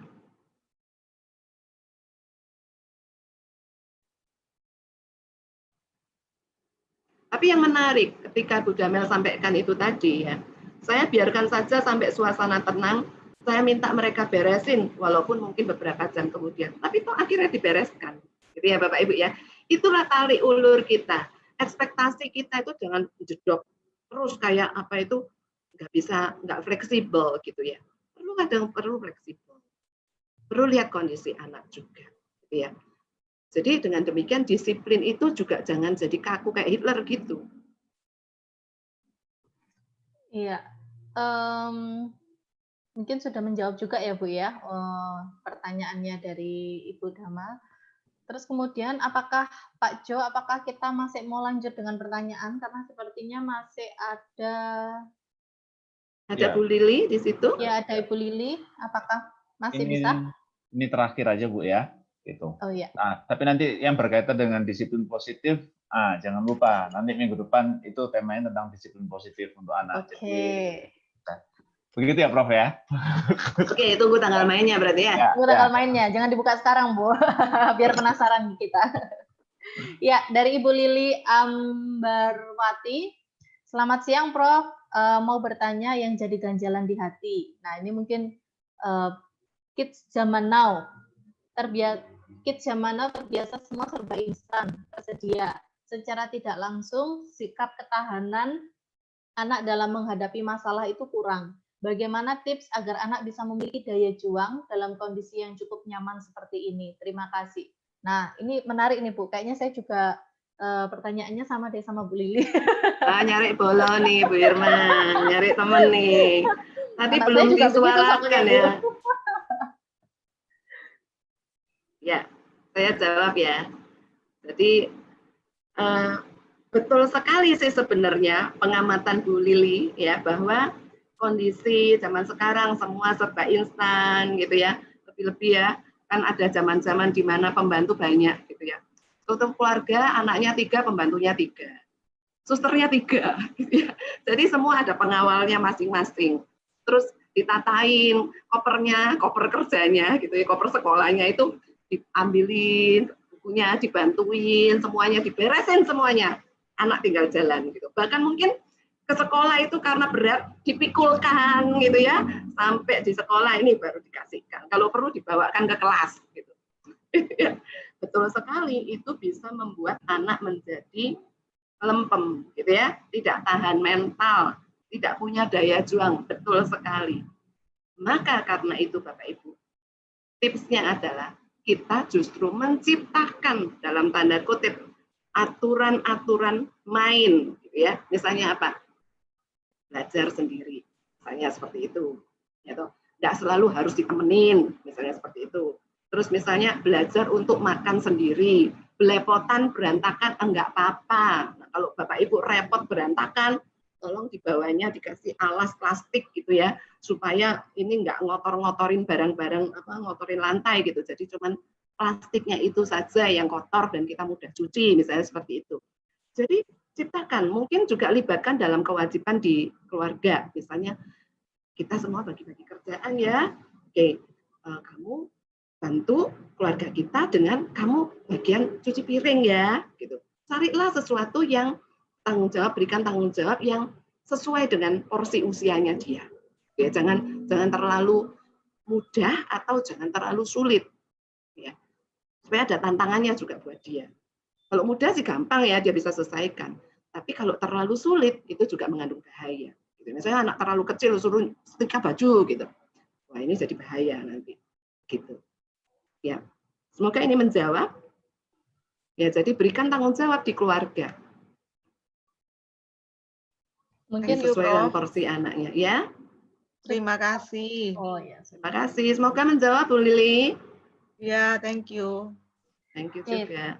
Tapi yang menarik ketika Bu Damel sampaikan itu tadi ya, saya biarkan saja sampai suasana tenang, saya minta mereka beresin walaupun mungkin beberapa jam kemudian, tapi itu akhirnya dibereskan. Gitu ya Bapak Ibu ya. Itulah tarik ulur kita. Ekspektasi kita itu jangan jedok terus kayak nggak fleksibel gitu ya. Perlu fleksibel. Perlu lihat kondisi anak juga, gitu ya. Jadi dengan demikian disiplin itu juga jangan jadi kaku kayak Hitler gitu. Iya, mungkin sudah menjawab juga ya Bu ya pertanyaannya dari Ibu Dama. Terus kemudian apakah Pak Jo, apakah kita masih mau lanjut dengan pertanyaan karena sepertinya masih ada. Ada Bu Lili di situ? Ya, ada Ibu Lili. Apakah masih bisa? Ini terakhir aja Bu ya. Gitu. Oh iya. Nah, tapi nanti yang berkaitan dengan disiplin positif, jangan lupa nanti minggu depan itu temanya tentang disiplin positif untuk anak. Oke. Jadi, begitu ya Prof ya. Oke, tunggu tanggal mainnya berarti ya. Tunggu tanggal mainnya, jangan dibuka sekarang Bu, biar penasaran kita. Ya, dari Ibu Lili Ambarwati. Selamat siang Prof. Mau bertanya yang jadi ganjalan di hati. Nah ini mungkin kids zaman now terbiasa semua serba instan, tersedia. Secara tidak langsung, sikap ketahanan anak dalam menghadapi masalah itu kurang. Bagaimana tips agar anak bisa memiliki daya juang dalam kondisi yang cukup nyaman seperti ini? Terima kasih. Nah, ini menarik nih Bu. Kayaknya saya juga pertanyaannya sama deh sama Bu Lili. Nyari bolo nih Bu Irma, nyari temen nih. Tadi belum disuarakan ya. Ya, saya jawab ya. Jadi betul sekali sih sebenarnya pengamatan Bu Lili ya bahwa kondisi zaman sekarang semua serba instan gitu ya, lebih-lebih ya kan ada zaman-zaman di mana pembantu banyak gitu ya. Untuk keluarga anaknya 3, pembantunya 3, susternya 3 gitu ya. Jadi semua ada pengawalnya masing-masing. Terus ditatain kopernya, koper kerjanya gitu ya, koper sekolahnya itu diambilin, bukunya dibantuin, semuanya diberesin semuanya. Anak tinggal jalan gitu. Bahkan mungkin ke sekolah itu karena berat dipikulkan gitu ya, sampai di sekolah ini baru dikasihkan. Kalau perlu dibawakan ke kelas gitu. Betul sekali, itu bisa membuat anak menjadi lempem gitu ya, tidak tahan mental, tidak punya daya juang. Betul sekali. Maka karena itu Bapak Ibu, tipsnya adalah kita justru menciptakan dalam tanda kutip aturan-aturan main gitu ya. Misalnya apa? Belajar sendiri. misalnya seperti itu. Ya, nggak selalu harus ditemenin, misalnya seperti itu. Terus misalnya belajar untuk makan sendiri, belepotan berantakan enggak apa-apa. Nah, kalau Bapak Ibu repot berantakan, tolong di bawahnya dikasih alas plastik gitu ya, supaya ini enggak ngotor-ngotorin barang-barang, ngotorin lantai gitu. Jadi cuman plastiknya itu saja yang kotor dan kita mudah cuci, misalnya seperti itu. Jadi ciptakan, mungkin juga libatkan dalam kewajiban di keluarga, misalnya kita semua bagi-bagi kerjaan ya. Oke, kamu bantu keluarga kita dengan kamu bagian cuci piring ya, gitu. Carilah sesuatu yang tanggung jawab, berikan tanggung jawab yang sesuai dengan porsi usianya dia. Ya, jangan terlalu mudah atau jangan terlalu sulit, ya. Supaya ada tantangannya juga buat dia. Kalau mudah sih gampang ya, dia bisa selesaikan. Tapi kalau terlalu sulit itu juga mengandung bahaya. Gitu. Misalnya anak terlalu kecil suruh setrika baju gitu, wah ini jadi bahaya nanti. Gitu. Ya, semoga ini menjawab. Ya, jadi berikan tanggung jawab di keluarga. Mungkin sesuai dengan porsi anaknya, ya. Terima kasih. Oh ya. Terima kasih. Semoga menjawab, Bu Lili. Ya, thank you. Thank you Oke. juga.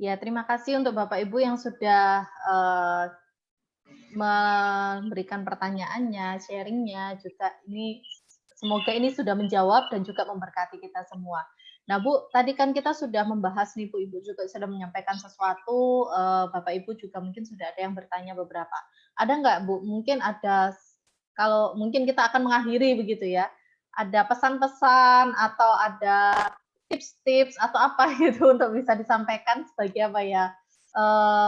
Ya, terima kasih untuk Bapak Ibu yang sudah memberikan pertanyaannya, sharingnya juga. Ini semoga ini sudah menjawab dan juga memberkati kita semua. Nah, Bu, tadi kan kita sudah membahas nih, Bu, Ibu juga sudah menyampaikan sesuatu, Bapak Ibu juga mungkin sudah ada yang bertanya beberapa. Ada nggak, Bu? Mungkin ada, kalau mungkin kita akan mengakhiri begitu ya, ada pesan-pesan atau ada tips-tips atau apa gitu untuk bisa disampaikan sebagai apa ya,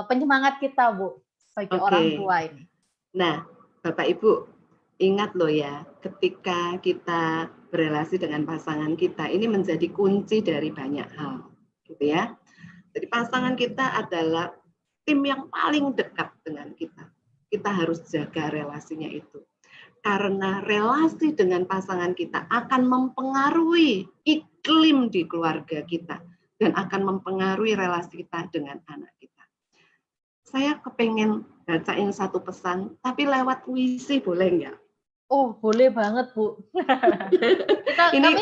penyemangat kita, Bu, sebagai orang tua ini. Nah, Bapak Ibu, ingat loh ya, ketika kita berelasi dengan pasangan kita, ini menjadi kunci dari banyak hal, gitu ya. Jadi pasangan kita adalah tim yang paling dekat dengan kita. Kita harus jaga relasinya itu. Karena relasi dengan pasangan kita akan mempengaruhi iklim di keluarga kita dan akan mempengaruhi relasi kita dengan anak kita. Saya kepengen bacain satu pesan, tapi lewat puisi boleh nggak? Oh, boleh banget, Bu.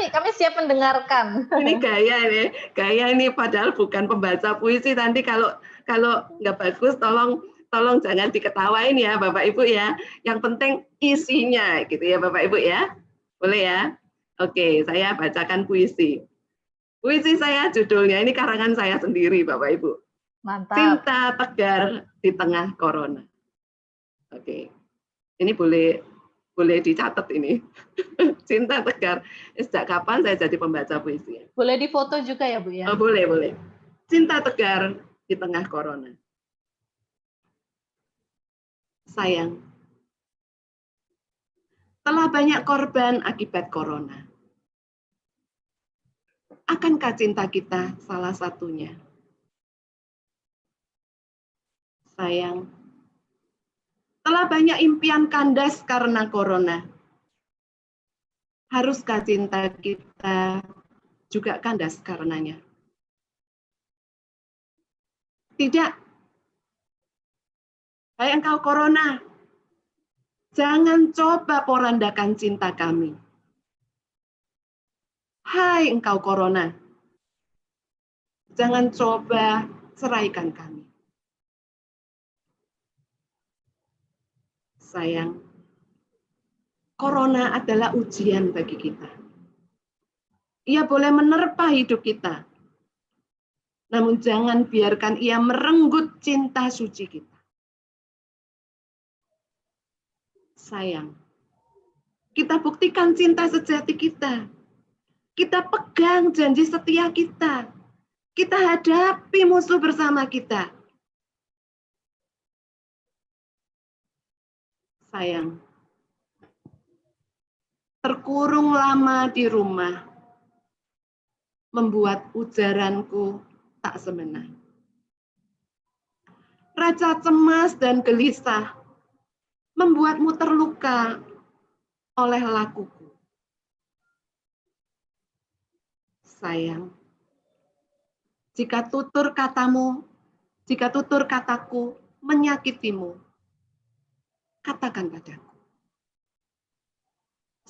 Kami siap mendengarkan. Ini gaya ini padahal bukan pembaca puisi. Nanti kalau nggak bagus, tolong jangan diketawain ya, Bapak Ibu ya. Yang penting isinya, gitu ya, Bapak Ibu ya. Boleh ya? Oke, saya bacakan puisi. Puisi saya judulnya ini karangan saya sendiri, Bapak Ibu. Mantap. Cinta tegar di tengah corona. Oke, ini boleh dicatat ini. Cinta tegar. Sejak kapan saya jadi pembaca puisi? Boleh difoto juga ya, Bu ya? Oh, boleh. Cinta tegar di tengah corona. Sayang, telah banyak korban akibat corona. Akankah cinta kita salah satunya? Sayang, telah banyak impian kandas karena corona. Haruskah cinta kita juga kandas karenanya? Tidak. Hai engkau corona, jangan coba porandakan cinta kami. Hai engkau corona, jangan coba ceraikan kami. Sayang, corona adalah ujian bagi kita. Ia boleh menerpa hidup kita, namun jangan biarkan ia merenggut cinta suci kita. Sayang, kita buktikan cinta sejati kita. Kita pegang janji setia kita. Kita hadapi musuh bersama kita. Sayang, terkurung lama di rumah membuat ujaranku tak semena. Rasa cemas dan gelisah membuatmu terluka oleh lakuku. Sayang, jika tutur kataku menyakitimu, katakan padaku.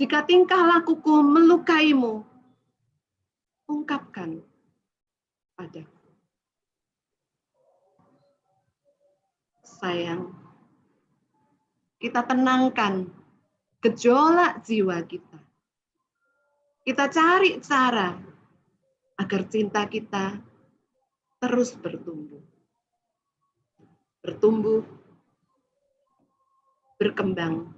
Jika tingkah lakuku melukaimu, ungkapkan padaku. Sayang, kita tenangkan gejolak jiwa kita. Kita cari cara agar cinta kita terus bertumbuh. Bertumbuh, berkembang,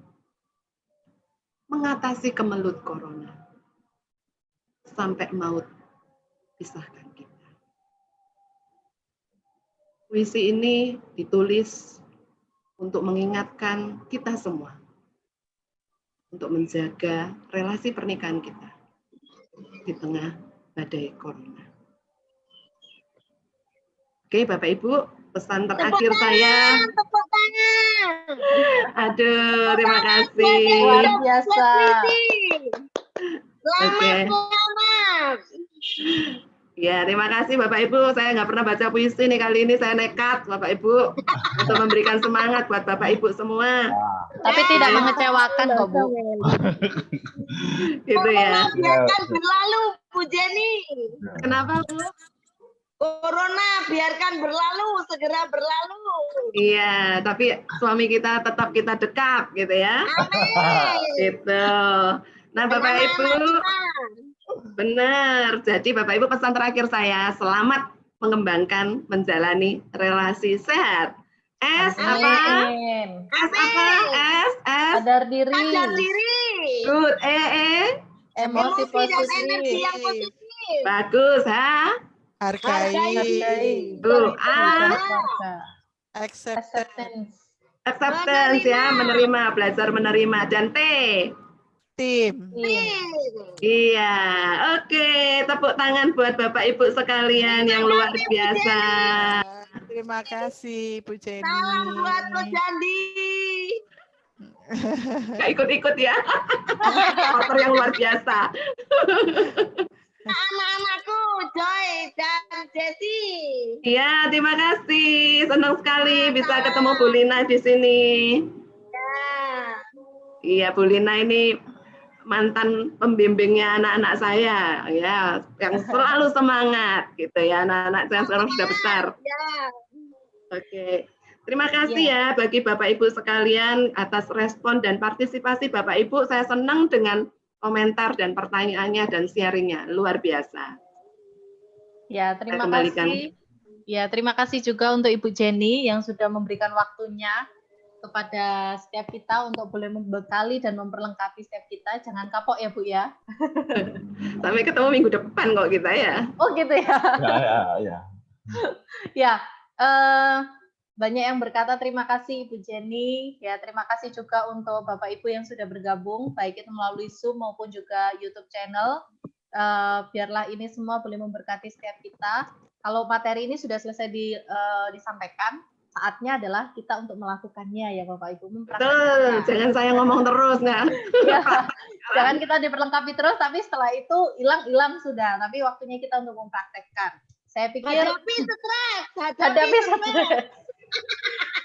mengatasi kemelut corona, sampai maut pisahkan kita. Puisi ini ditulis untuk mengingatkan kita semua, untuk menjaga relasi pernikahan kita di tengah badai corona. Oke, Bapak Ibu, pesan terakhir saya. Tepuk tangan. Aduh, terima kasih. Luar biasa. Oke. Selamat. Ya, terima kasih Bapak Ibu. Saya nggak pernah baca puisi nih, kali ini saya nekat Bapak Ibu untuk memberikan semangat buat Bapak Ibu semua. Tapi tidak mengecewakan kok, Bu. Gitu ya. Biarkan berlalu, Bu Jenny. Kenapa, Bu? Corona biarkan berlalu, segera berlalu. Iya, tapi suami kita tetap kita dekap gitu ya. Amin. Gitu. Nah, Bapak Ibu, benar. Jadi Bapak Ibu, pesan terakhir saya, selamat mengembangkan, menjalani relasi sehat. S apa? Amin. S apa? S. Sadar diri. Sadar diri. Good. Emosi Dan energi positif. yang positif. Bagus, ha? Hargai. Hargai. A. Acceptance. Acceptance ya, menerima, belajar menerima. Dan T. Tim. Iya, oke. Tepuk tangan buat Bapak Ibu sekalian yang luar biasa. Terima kasih, Bu Jenny. Salam buat Bu Jandi. Gak ikut-ikut ya. Motor yang luar biasa. Anak-anakku, Joy dan Jessi. Iya, terima kasih. Senang sekali bisa ketemu Bu Lina di sini. Ya. Iya, Bu Lina ini mantan pembimbingnya anak-anak saya, ya, yang selalu semangat, gitu ya, anak-anak saya sekarang sudah besar. Ya. Oke, terima kasih ya bagi Bapak Ibu sekalian atas respon dan partisipasi Bapak Ibu. Saya senang dengan komentar dan pertanyaannya dan sharingnya, luar biasa. Ya, terima Saya kembalikan. kasih. Ya, terima kasih juga untuk Ibu Jenny yang sudah memberikan waktunya kepada setiap kita untuk boleh membekali dan memperlengkapi setiap kita. Jangan kapok ya, Bu ya. Sampai ketemu minggu depan kok kita ya. Oh, gitu ya. Ya. Ya, banyak yang berkata terima kasih Ibu Jenny. Ya, terima kasih juga untuk Bapak Ibu yang sudah bergabung, baik itu melalui Zoom maupun juga YouTube channel. Biarlah ini semua boleh memberkati setiap kita. Kalau materi ini sudah selesai disampaikan, saatnya adalah kita untuk melakukannya ya Bapak Ibu. Betul, jangan saya ngomong terus nggak. Ya, jangan kita diperlengkapi terus, tapi setelah itu hilang sudah. Tapi waktunya kita untuk mempraktekkan. Saya pikir Hadapi stres. hadapi stres.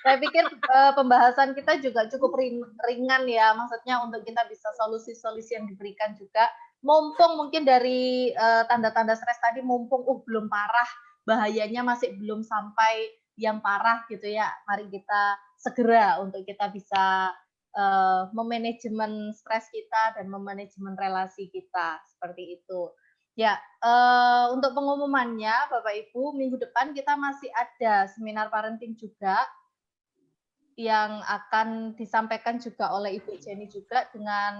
Saya pikir pembahasan kita juga cukup ringan ya, maksudnya untuk kita bisa solusi-solusi yang diberikan juga. Mumpung mungkin dari tanda-tanda stres tadi, mumpung belum parah, bahayanya masih belum sampai yang parah gitu ya. Mari kita segera untuk kita bisa memanajemen stres kita dan memanajemen relasi kita seperti itu. Ya, untuk pengumumannya Bapak Ibu, minggu depan kita masih ada seminar parenting juga yang akan disampaikan juga oleh Ibu Jenny juga dengan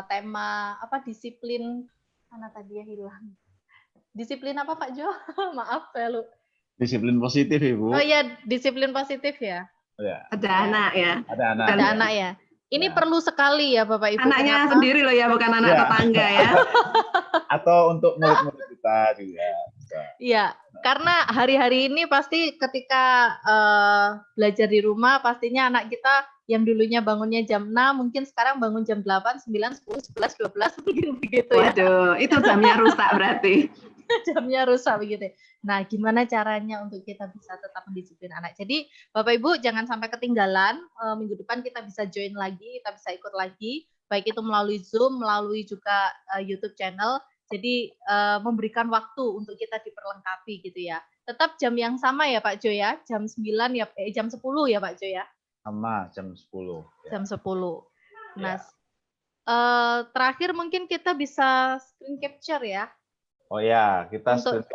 tema apa, disiplin, mana tadi ya hilang. Disiplin apa Pak Jo? Maaf ya lu. Disiplin positif, Ibu. Oh iya, disiplin positif ya. Ya. Ada anak ya. Ada anak. Ada anak ya. Ini perlu sekali ya Bapak Ibu. Anaknya Kenapa? sendiri loh ya, bukan anak tetangga ya. Atau untuk murid-murid kita juga. Iya, karena hari-hari ini pasti ketika belajar di rumah, pastinya anak kita yang dulunya bangunnya jam 6, mungkin sekarang bangun jam 8, 9, 10, 11, 12, mungkin begitu ya. Waduh, itu jamnya rusak berarti. Jamnya rusak begitu. Nah, gimana caranya untuk kita bisa tetap mendisiplin anak? Jadi, Bapak Ibu jangan sampai ketinggalan. Minggu depan kita bisa join lagi, kita bisa ikut lagi baik itu melalui Zoom, melalui juga YouTube channel. Jadi memberikan waktu untuk kita diperlengkapi gitu ya. Tetap jam yang sama ya Pak Jo ya, jam 9 ya, jam 10 ya Pak Jo ya. Sama jam 10. Ya. Jam 10. Nah, terakhir mungkin kita bisa screen capture ya. Oh ya, kita Untuk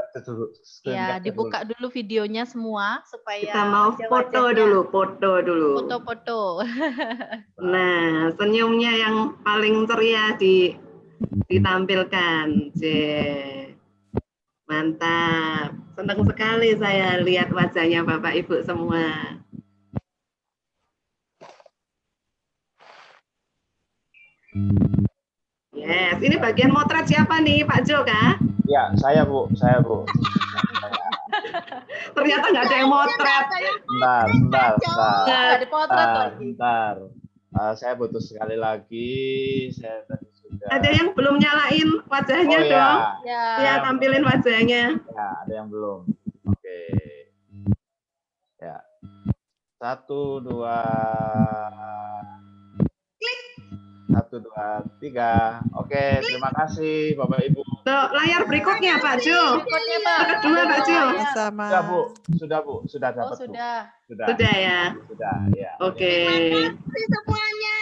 ya dibuka dulu videonya semua supaya Kita mau foto dulu. Foto-foto. Nah, senyumnya yang paling ceria ditampilkan. Mantap. Senang sekali saya lihat wajahnya Bapak Ibu semua. Yes, ini bagian motret siapa nih, Pak Jo kah? Ya, saya Bu. Ternyata nggak ada yang motret. Bentar. Nggak dipotret lagi. Bentar. Saya butuh sekali lagi. Saya tadi sudah. Ada yang belum nyalain wajahnya Oh, dong? Ya. Ya, tampilin wajahnya. Ya, ada yang belum. Oke. Ya. 1, 2. Klik. 1, 2, 3. Oke, terima kasih Bapak Ibu. Tuh, layar berikutnya Pak Jo. Berikutnya Pak. Yang kedua Pak Jo. Sama. Sudah Bu, sudah Oh dapat Bu. sudah. Sudah ya. Sudah, ya. Oke. semuanya.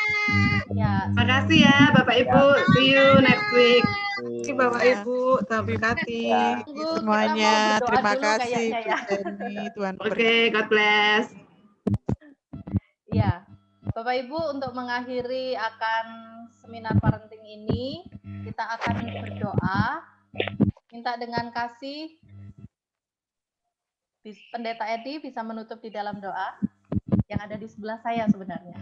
Ya. Terima kasih ya Bapak Ibu. See you next week. Terima kasih Bapak Ibu. Terberkati. Ya. Tunggu, Semuanya. kita mau berdoa Terima dulu kasih kayaknya ya. Bu Jenny. Tuhan Oke, God bless. Ya, Bapak Ibu, untuk mengakhiri akan seminar parenting ini, kita akan berdoa, minta dengan kasih, Pendeta Edi bisa menutup di dalam doa, yang ada di sebelah saya sebenarnya.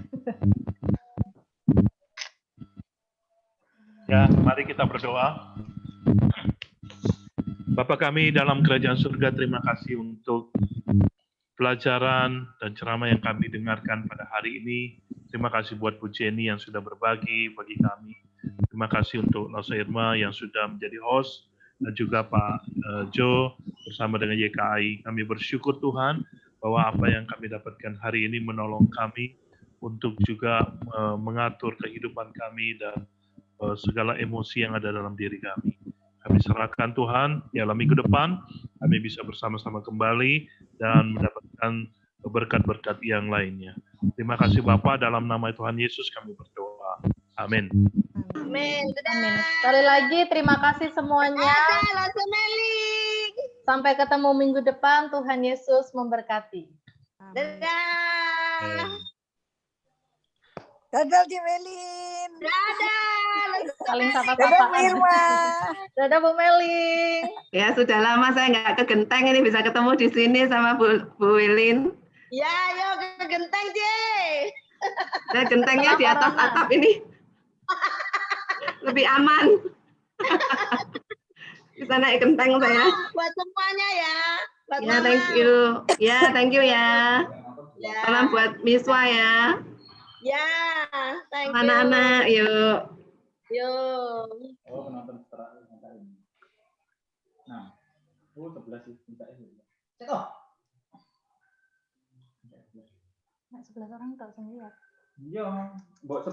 Ya, mari kita berdoa. Bapa kami dalam kerajaan surga, terima kasih untuk pelajaran dan ceramah yang kami dengarkan pada hari ini. Terima kasih buat Bu Jenny yang sudah berbagi bagi kami. Terima kasih untuk Rosa Irma yang sudah menjadi host, dan juga Pak Jo bersama dengan YKI. Kami bersyukur Tuhan bahwa apa yang kami dapatkan hari ini menolong kami untuk juga mengatur kehidupan kami dan segala emosi yang ada dalam diri kami. Kami serahkan Tuhan, ya dalam minggu depan kami bisa bersama-sama kembali dan mendapatkan berkat-berkat yang lainnya. Terima kasih Bapa, dalam nama Tuhan Yesus kami berdoa. Amin. Amin. Amin. Sekali lagi terima kasih semuanya. Sampai ketemu minggu depan. Tuhan Yesus memberkati. Dadah. Dadah Jemelin. Dadah. Saling Dadah Bu sapa-sapaan. Irma. Dadah Bu Meling. Ya, sudah lama saya nggak ke Genteng, ini bisa ketemu di sini sama Bu Wilin. Ya, yuk ke genteng, Jay. Nah, gentengnya di atas atap ini. Lebih aman. Bisa naik genteng saya. Buat semuanya ya. Buat Ya, Mama. thank you. Ya, thank you ya. Ya. Salam buat Miswa ya. Ya, thank you. Anak-anak, yuk. Yuk. Oh, penonton setelah ini. Nah, 11 sih minta ini. Nah, 11 orang tak usah lihat. Iya, mbok